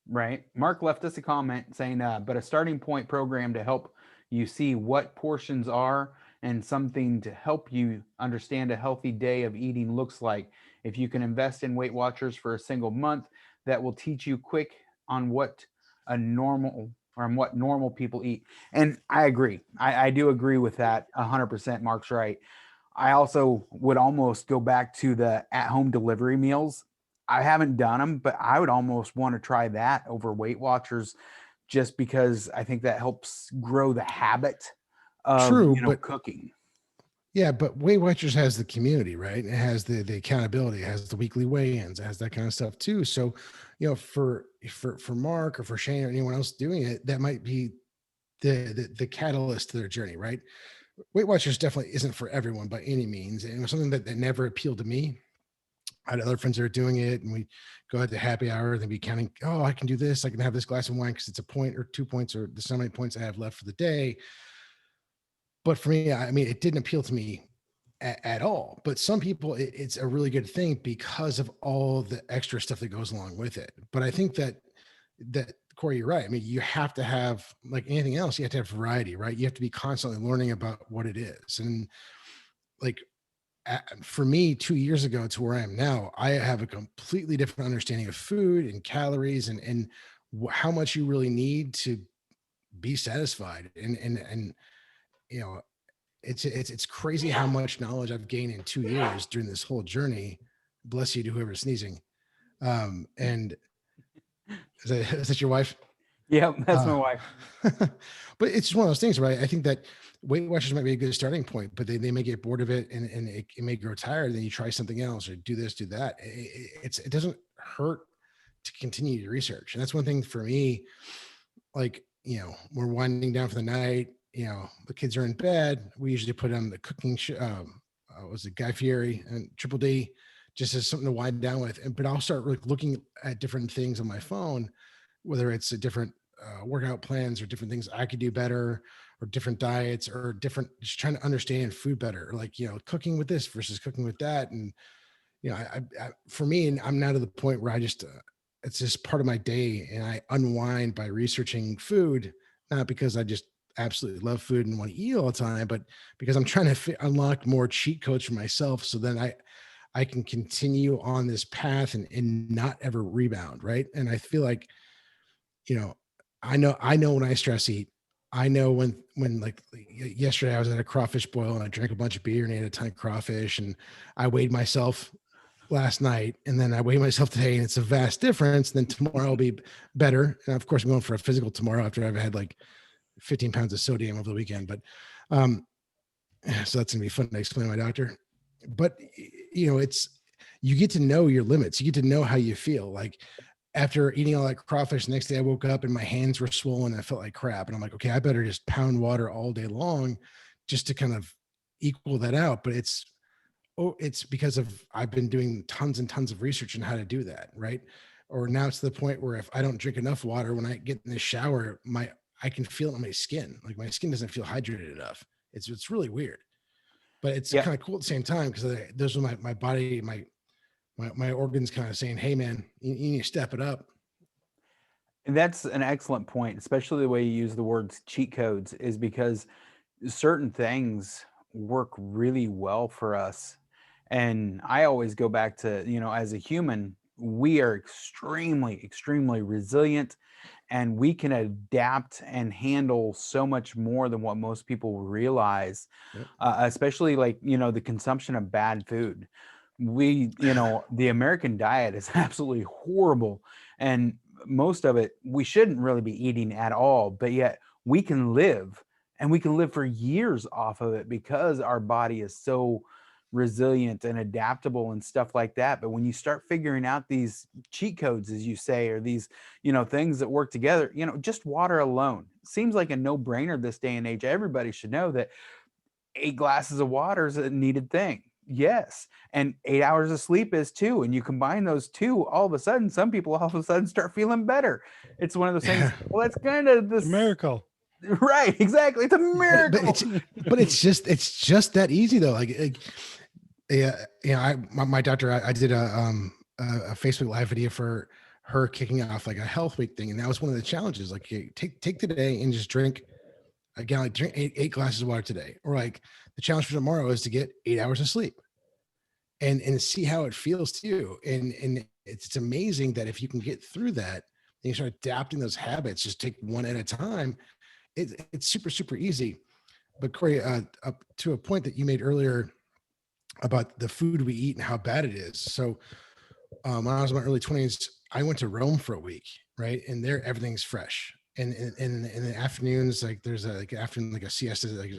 Right. Mark left us a comment saying, but a starting point program to help you see what portions are and something to help you understand a healthy day of eating looks like. If you can invest in Weight Watchers for a single month, that will teach you quick on what normal people eat. And I agree. I do agree with that 100%. Mark's right. I also would almost go back to the at-home delivery meals. I haven't done them, but I would almost want to try that over Weight Watchers, just because I think that helps grow the habit of cooking. Yeah, but Weight Watchers has the community, right? It has the accountability, it has the weekly weigh-ins, it has that kind of stuff too. So, for Mark or for Shane or anyone else doing it, that might be the catalyst to their journey, right? Weight Watchers definitely isn't for everyone by any means. And it was something that never appealed to me. I had other friends that are doing it, and we go out to happy hour and be counting, oh, I can do this. I can have this glass of wine because it's a point or 2 points or so many points I have left for the day. But for me, I mean, it didn't appeal to me at all. But some people, it's a really good thing because of all the extra stuff that goes along with it. But I think that Corey, you're right. I mean, you have to have, like anything else, you have to have variety, right? You have to be constantly learning about what it is. And like, for me, 2 years ago to where I am now, I have a completely different understanding of food and calories and how much you really need to be satisfied. And you know, it's crazy how much knowledge I've gained in 2 years during this whole journey. Bless you to whoever's sneezing. And is that your wife? Yep, that's my wife. But it's just one of those things, right? I think that Weight Watchers might be a good starting point, but they may get bored of it and it may grow tired. Then you try something else or do this, do that. It doesn't hurt to continue your research. And that's one thing for me, like, you know, we're winding down for the night, you know, the kids are in bed. We usually put on the cooking was it Guy Fieri and Triple D, just as something to wind down with. But I'll start looking at different things on my phone, whether it's a different workout plans or different things I could do better, or different diets, or different, just trying to understand food better, like, you know, cooking with this versus cooking with that. And, you know, I for me, and I'm now to the point where I just, it's just part of my day, and I unwind by researching food, not because I just absolutely love food and want to eat all the time, but because I'm trying to unlock more cheat codes for myself. So then I can continue on this path and not ever rebound. Right. And I feel like, you know, I know when I stress eat. I know when like yesterday I was at a crawfish boil and I drank a bunch of beer and ate a ton of crawfish, and I weighed myself last night and then I weigh myself today, and it's a vast difference. Then tomorrow will be better. And of course I'm going for a physical tomorrow after I've had like 15 pounds of sodium over the weekend. But so that's gonna be fun to explain to my doctor. But you know, you get to know your limits. You get to know how you feel. Like, after eating all that crawfish, the next day I woke up and my hands were swollen and I felt like crap. And I'm like, okay, I better just pound water all day long just to kind of equal that out. But it's because I've been doing tons and tons of research on how to do that. Right. Or now it's to the point where if I don't drink enough water, when I get in the shower, I can feel it on my skin. Like, my skin doesn't feel hydrated enough. It's really weird, but it's kind of cool at the same time, because those are my body, my organs kind of saying, hey man, you need to step it up. And that's an excellent point, especially the way you use the words cheat codes, is because certain things work really well for us. And I always go back to, you know, as a human, we are extremely, extremely resilient, and we can adapt and handle so much more than what most people realize. Yep. Especially, like, you know, the consumption of bad food. You know, the American diet is absolutely horrible, and most of it we shouldn't really be eating at all, but yet we can live, and we can live for years off of it because our body is so resilient and adaptable and stuff like that. But when you start figuring out these cheat codes, as you say, or these, you know, things that work together, you know, just water alone seems like a no-brainer this day and age. Everybody should know that 8 glasses of water is a needed thing. Yes. And 8 hours of sleep is too. And you combine those two, all of a sudden, some people all of a sudden start feeling better. It's one of those things. Well, that's kind of this miracle. Right. Exactly. It's a miracle. But it's just that easy though. Like yeah, you know, my doctor, I did a Facebook live video for her kicking off like a health week thing. And that was one of the challenges. Like, take today and just drink, again, like drink eight glasses of water today. Or like, the challenge for tomorrow is to get 8 hours of sleep and see how it feels to you. And it's amazing that if you can get through that and you start adapting those habits, just take one at a time, it's super, super easy. But Corey, up to a point that you made earlier about the food we eat and how bad it is. So when I was in my early 20s, I went to Rome for a week, right? And there, everything's fresh. And in the afternoons, like there's a siesta, like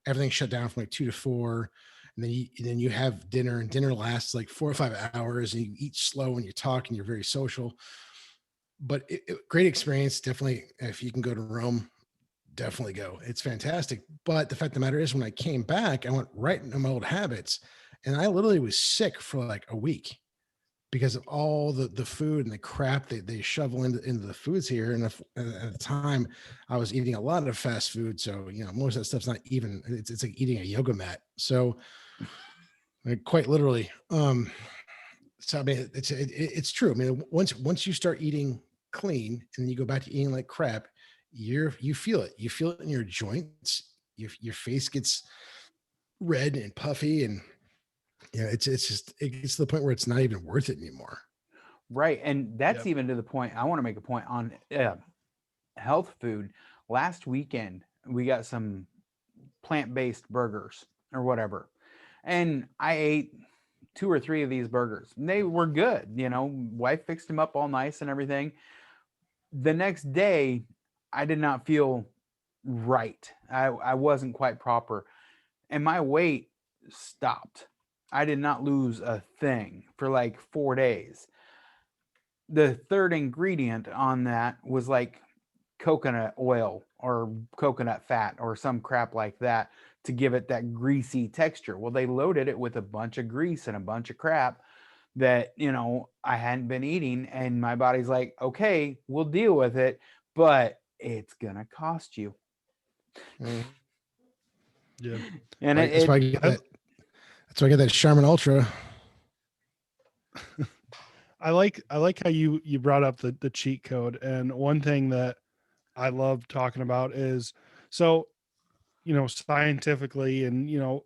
everything's shut down from like 2 to 4. And then you have dinner, and dinner lasts like 4 or 5 hours, and you eat slow and you talk and you're very social. But great experience. Definitely, if you can go to Rome, definitely go. It's fantastic. But the fact of the matter is, when I came back, I went right into my old habits, and I literally was sick for like a week because of all the food and the crap they shovel into the foods here. And at the time I was eating a lot of fast food. So, most of that stuff's not even, it's like eating a yoga mat. So like, quite literally. So I mean, it's true. I mean, once you start eating clean and you go back to eating like crap, you feel it. You feel it in your joints. Your face gets red and puffy, and it gets to the point where it's not even worth it anymore. Right. And that's even to the point, I want to make a point on health food. Last weekend, we got some plant-based burgers or whatever. And I ate 2 or 3 of these burgers. And they were good. Wife fixed them up all nice and everything. The next day, I did not feel right. I wasn't quite proper. And my weight stopped. I did not lose a thing for like 4 days. The third ingredient on that was like coconut oil or coconut fat or some crap like that to give it that greasy texture. Well, they loaded it with a bunch of grease and a bunch of crap that, I hadn't been eating. And my body's like, okay, we'll deal with it, but it's going to cost you. Yeah. And that's why I get that. That's why I get that Charmin Ultra. I like how you brought up the cheat code. And one thing that I love talking about is, so, scientifically and,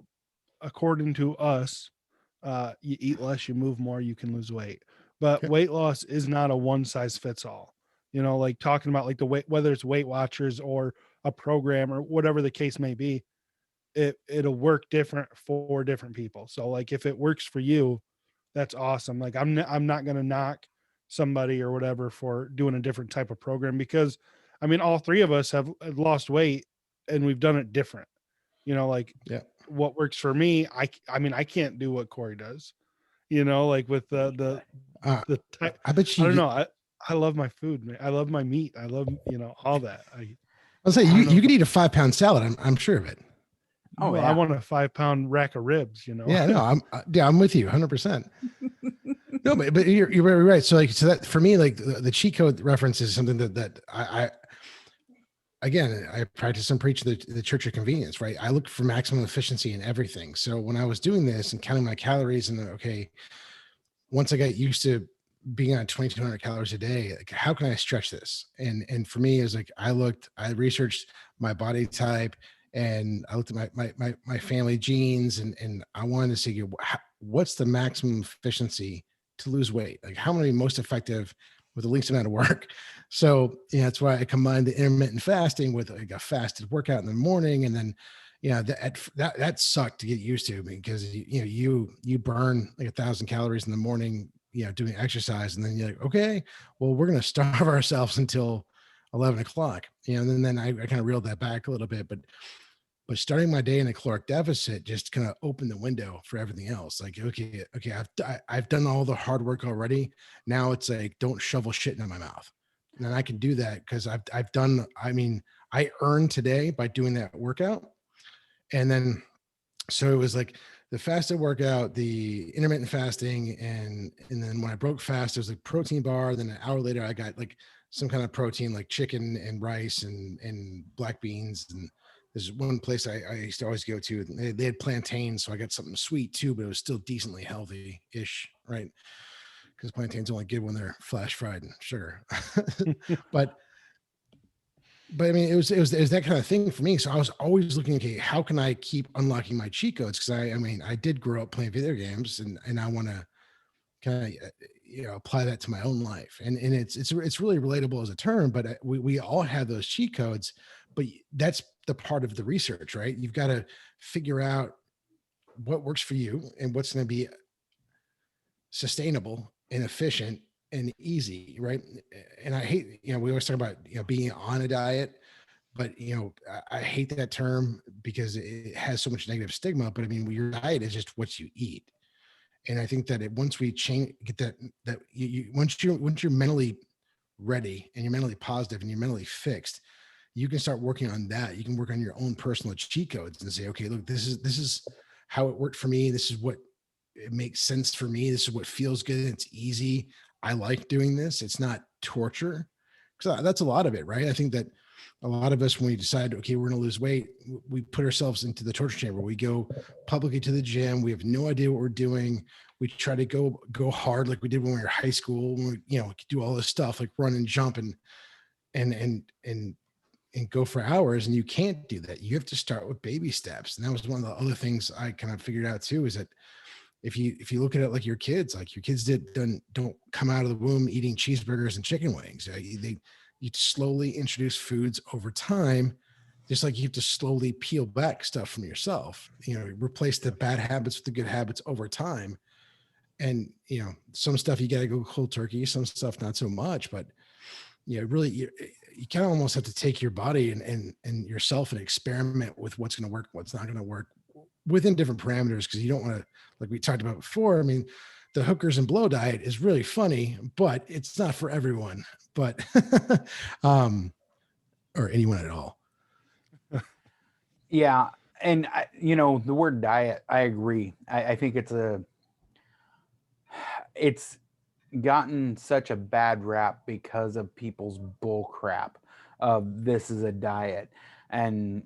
according to us, you eat less, you move more, you can lose weight. But weight loss is not a one size fits all. Like talking about like the weight, whether it's Weight Watchers or a program or whatever the case may be, it'll work different for different people. So like if it works for you, that's awesome. Like I'm not going to knock somebody or whatever for doing a different type of program, because I mean, all 3 of us have lost weight and we've done it different. Like what works for me, I mean, I can't do what Corey does, like with the type. I bet you, I don't know. I love my food, man. I love my meat. I love, all that. I'll say you could eat a 5-pound salad. I'm sure of it. Oh, well, yeah. I want a 5-pound rack of ribs, Yeah, no, I'm with you 100%. No, but you're very right. So that for me, like the cheat code reference is something that I practice and preach the church of convenience, right? I look for maximum efficiency in everything. So when I was doing this and counting my calories, and once I got used to being on 2,200 calories a day, like how can I stretch this? And for me, is like I researched my body type, and I looked at my family genes, and I wanted to see what's the maximum efficiency to lose weight, like how many most effective with the least amount of work. So that's why I combined the intermittent fasting with like a fasted workout in the morning, and then that sucked to get used to, because you burn like 1,000 calories in the morning, doing exercise, and then you're like, okay, well, we're gonna starve ourselves until 11 o'clock, and then I kind of reeled that back a little bit, but starting my day in a caloric deficit just kind of opened the window for everything else. Like, okay, I've done all the hard work already. Now it's like, don't shovel shit into my mouth. And I can do that because I've done, I mean, I earned today by doing that workout. And then, so it was like the fasted workout, the intermittent fasting. And then when I broke fast, it was like protein bar. Then an hour later, I got like some kind of protein, like chicken and rice and black beans. And there's one place I used to always go to. They had plantains, so I got something sweet too, but it was still decently healthy-ish, right? Because plantains only good when they're flash fried and sugar. but I mean, it was that kind of thing for me. So I was always looking, okay, how can I keep unlocking my cheat codes? Because I mean, I did grow up playing video games, and I want to kind of apply that to my own life. And it's really relatable as a term, but we all have those cheat codes. But that's the part of the research, right? You've got to figure out what works for you and what's going to be sustainable and efficient and easy, right? And I hate, we always talk about, being on a diet, but, I hate that term because it has so much negative stigma. But I mean, your diet is just what you eat. And I think that once we get that once you're mentally ready and you're mentally positive and you're mentally fixed, you can start working on that. You can work on your own personal cheat codes and say, okay, look, this is how it worked for me. This is what it makes sense for me. This is what feels good. It's easy. I like doing this. It's not torture. Because that's a lot of it, right? I think that a lot of us, when we decide, okay, we're going to lose weight, we put ourselves into the torture chamber. We go publicly to the gym. We have no idea what we're doing. We try to go hard like we did when we were in high school. When we, you know, do all this stuff like run and jump and go for hours. And you can't do that. You have to start with baby steps. And that was one of the other things I kind of figured out too, is that if you look at it like your kids don't come out of the womb eating cheeseburgers and chicken wings. You slowly introduce foods over time, just like you have to slowly peel back stuff from yourself, you know, replace the bad habits with the good habits over time. And, you know, some stuff you got to go cold turkey, some stuff not so much, but really, you kind of almost have to take your body and yourself and experiment with what's going to work, what's not going to work within different parameters. Cause you don't want to, like we talked about before. I mean, the hookers and blow diet is really funny, but it's not for everyone, but, or anyone at all. Yeah. And the word diet, I agree. I think it's gotten such a bad rap because of people's bull crap of this is a diet. And,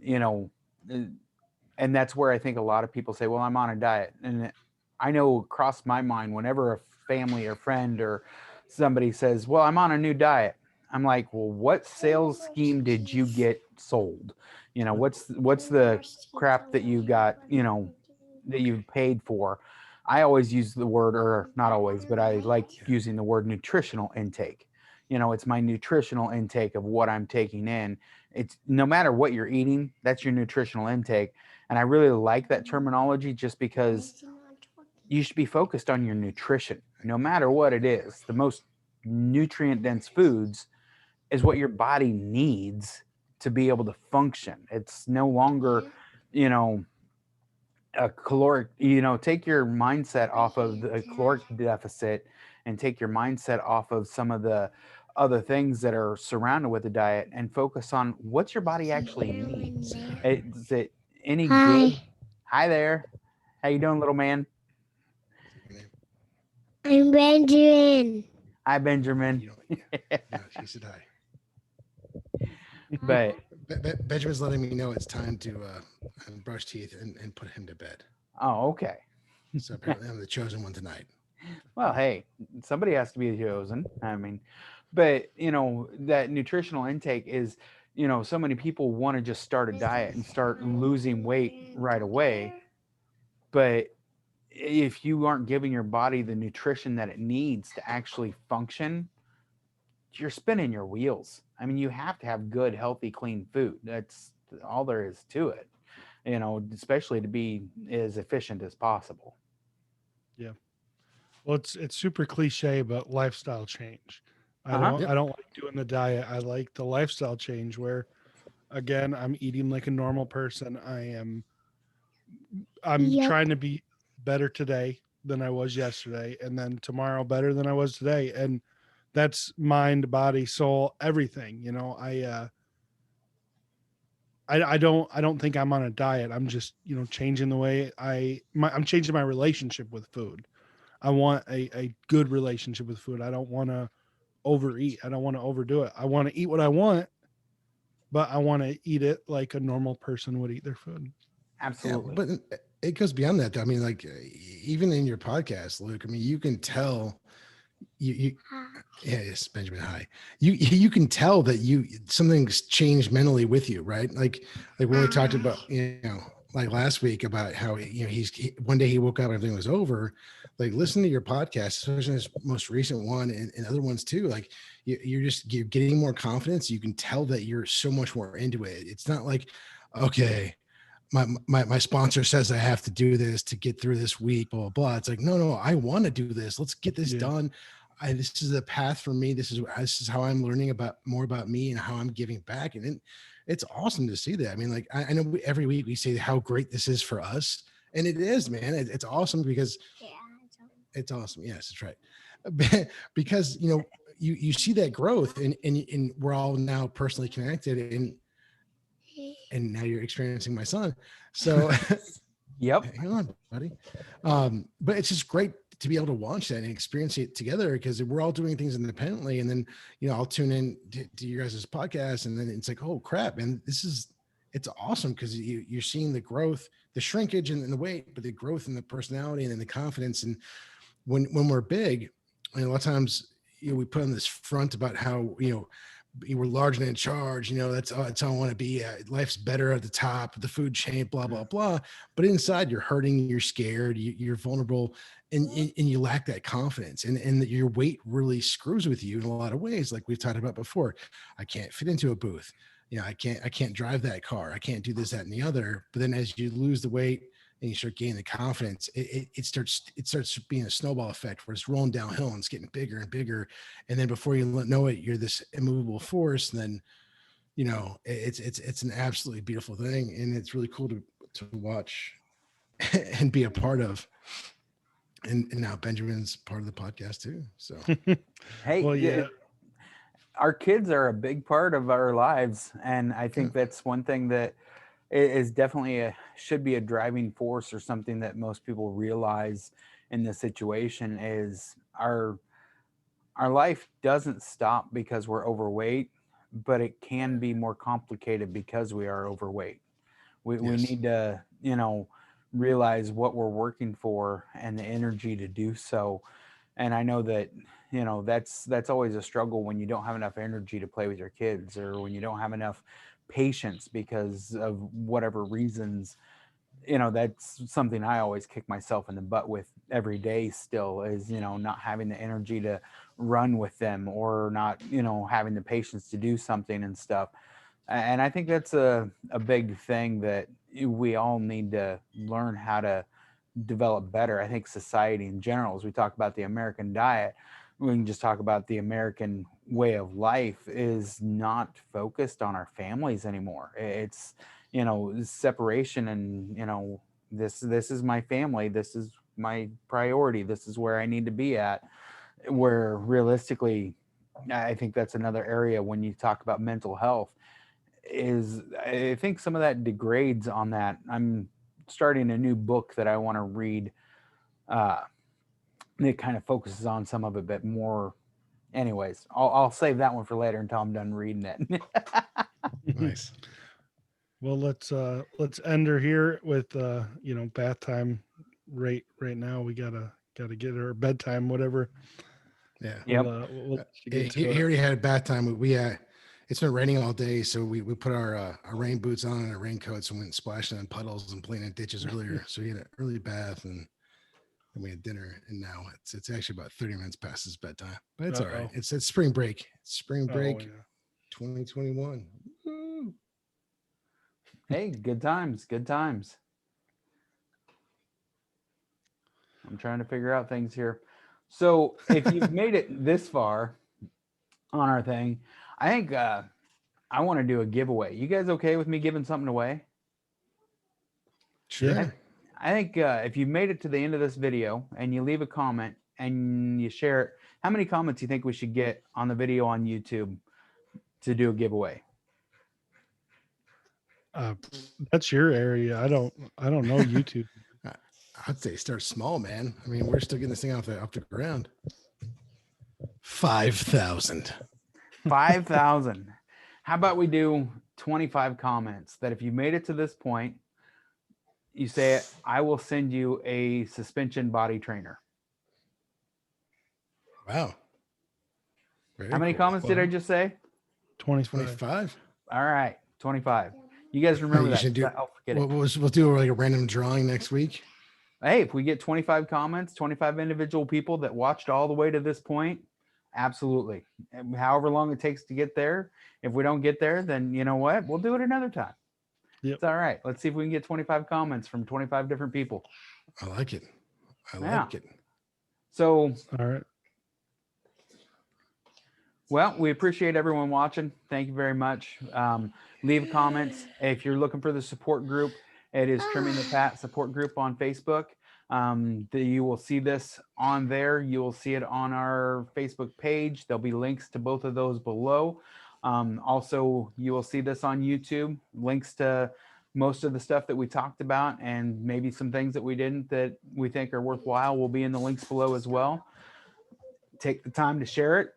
and that's where I think a lot of people say, well, I'm on a diet. And I know across my mind, whenever a family or friend or somebody says, well, I'm on a new diet, I'm like, well, what sales scheme did you get sold? What's the crap that you got, that you paid for? I always use the word, or not always, but I like using the word nutritional intake. It's my nutritional intake of what I'm taking in. It's no matter what you're eating, that's your nutritional intake. And I really like that terminology just because you should be focused on your nutrition, no matter what it is. The most nutrient dense foods is what your body needs to be able to function. It's no longer, a caloric, take your mindset off of the caloric deficit and take your mindset off of some of the other things that are surrounded with the diet and focus on what's your body actually needs. Is it any good? Hi there. How you doing, little man? I'm Benjamin. Hi, Benjamin. No, she said hi. But Benjamin's letting me know it's time to brush teeth and put him to bed. Oh, okay. So apparently I'm the chosen one tonight. Well, hey, somebody has to be chosen. I mean, but that nutritional intake is, so many people want to just start a diet and start losing weight right away. But if you aren't giving your body the nutrition that it needs to actually function, you're spinning your wheels. I mean, you have to have good, healthy, clean food. That's all there is to it, especially to be as efficient as possible. Yeah. Well, it's super cliche, but lifestyle change. I don't like doing the diet. I like the lifestyle change where, again, I'm eating like a normal person. I'm trying to be better today than I was yesterday, and then tomorrow better than I was today. And that's mind, body, soul, everything. I don't think I'm on a diet. I'm just, changing the way I'm changing my relationship with food. I want a good relationship with food. I don't want to overeat. I don't want to overdo it. I want to eat what I want, but I want to eat it like a normal person would eat their food. Absolutely. Yeah, but it goes beyond that, though. I mean, like even in your podcast, Luke, I mean, you can tell yes, Benjamin, hi. You can tell that something's changed mentally with you, right? Like when we talked about, like last week about how, one day he woke up, everything was over. Like listen to your podcast, especially this most recent one and other ones too. Like you're getting more confidence. You can tell that you're so much more into it. It's not like, okay, my sponsor says I have to do this to get through this week, blah, blah, blah. It's like, no, I want to do this. Let's get this done. This is the path for me. This is how I'm learning more about me and how I'm giving back. And it's awesome to see that. I mean, like, I know every week we say how great this is for us. And it is, man. It's awesome because it's awesome. Yes, that's right. Because, you see that growth and we're all now personally connected. And and now you're experiencing my son. So Yep. hang on, buddy. But it's just great to be able to watch that and experience it together, because we're all doing things independently. And then, I'll tune in to you guys' podcast, and then it's like, oh crap. And it's awesome because you're seeing the growth, the shrinkage and the weight, but the growth and the personality and then the confidence. And when we're big, a lot of times, we put on this front about how, we're large and in charge, that's how I want to be. Life's better at the top of the food chain, blah, blah, blah. But inside you're hurting, you're scared, you're vulnerable, and you lack that confidence, and that your weight really screws with you in a lot of ways. Like we've talked about before, I can't fit into a booth. I can't drive that car. I can't do this, that, and the other. But then as you lose the weight and you start gaining the confidence, it starts being a snowball effect where it's rolling downhill and it's getting bigger and bigger. And then before you know it, you're this immovable force. And then, it's an absolutely beautiful thing. And it's really cool to watch and be a part of. And now Benjamin's part of the podcast too. So, Hey, Well, yeah. Our kids are a big part of our lives. And I think that's one thing that is definitely should be a driving force, or something that most people realize in this situation, is our life doesn't stop because we're overweight, but it can be more complicated because we are overweight. We Yes. need to, realize what we're working for and the energy to do so. And I know that, that's always a struggle when you don't have enough energy to play with your kids, or when you don't have enough patience because of whatever reasons. That's something I always kick myself in the butt with every day still, is, not having the energy to run with them, or not, having the patience to do something and stuff. And I think that's a big thing that we all need to learn how to develop better. I think society in general, as we talk about the American diet, we can just talk about the American way of life, is not focused on our families anymore. It's, separation, and, this is my family. This is my priority. This is where I need to be at. Where realistically, I think that's another area when you talk about mental health, is I think some of that degrades on that. I'm starting a new book that I want to read. It kind of focuses on some of it, but more. Anyways, I'll save that one for later until I'm done reading it. Nice. Well, let's end her here with bath time right now. We gotta get her bedtime, whatever. Yeah. Yep. We'll He already had a bath time. We it's been raining all day, so we put our rain boots on and our raincoats and went splashing in puddles and playing in ditches earlier. So he had an early bath, and then we had dinner, and now it's actually about 30 minutes past his bedtime. But it's all right. It's spring break. Spring break, 2021. Woo. Hey, good times. Good times. I'm trying to figure out things here. So if you've made it this far on our thing, I think I want to do a giveaway. You guys okay with me giving something away? Sure. Yeah. I think if you made it to the end of this video and you leave a comment and you share it, how many comments do you think we should get on the video on YouTube to do a giveaway? That's your area. I don't know YouTube. I'd say start small, man. I mean, we're still getting this thing off the ground. 5,000. 5,000. How about we do 25 comments that if you made it to this point, you say, I will send you a suspension body trainer. Wow. How many comments did I just say? 25. All right, 25. You guys remember that? I'll forget it. We'll do like a random drawing next week. Hey, if we get 25 comments, 25 individual people that watched all the way to this point, absolutely. And however long it takes to get there. If we don't get there, then you know what? We'll do it another time. Yep. It's all right. Let's see if we can get 25 comments from 25 different people. I like it. I like it. So, all right. Well, we appreciate everyone watching. Thank you very much. Leave comments. If you're looking for the support group, it is Trimming the Fat support group on Facebook. You will see this on there. You will see it on our Facebook page. There'll be links to both of those below. Also, you will see this on YouTube, links to most of the stuff that we talked about, and maybe some things that we didn't that we think are worthwhile will be in the links below as well. Take the time to share it.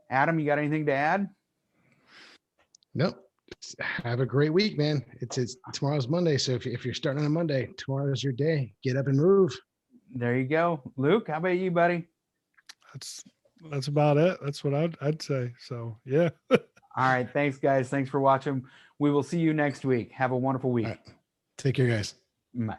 Adam, you got anything to add? Nope. Have a great week, man. It's tomorrow's Monday. So if you're starting on a Monday, tomorrow's your day. Get up and move. There you go. Luke, how about you, buddy? That's about it. That's what I'd say. So yeah. All right. Thanks, guys. Thanks for watching. We will see you next week. Have a wonderful week. All right. Take care, guys. Bye.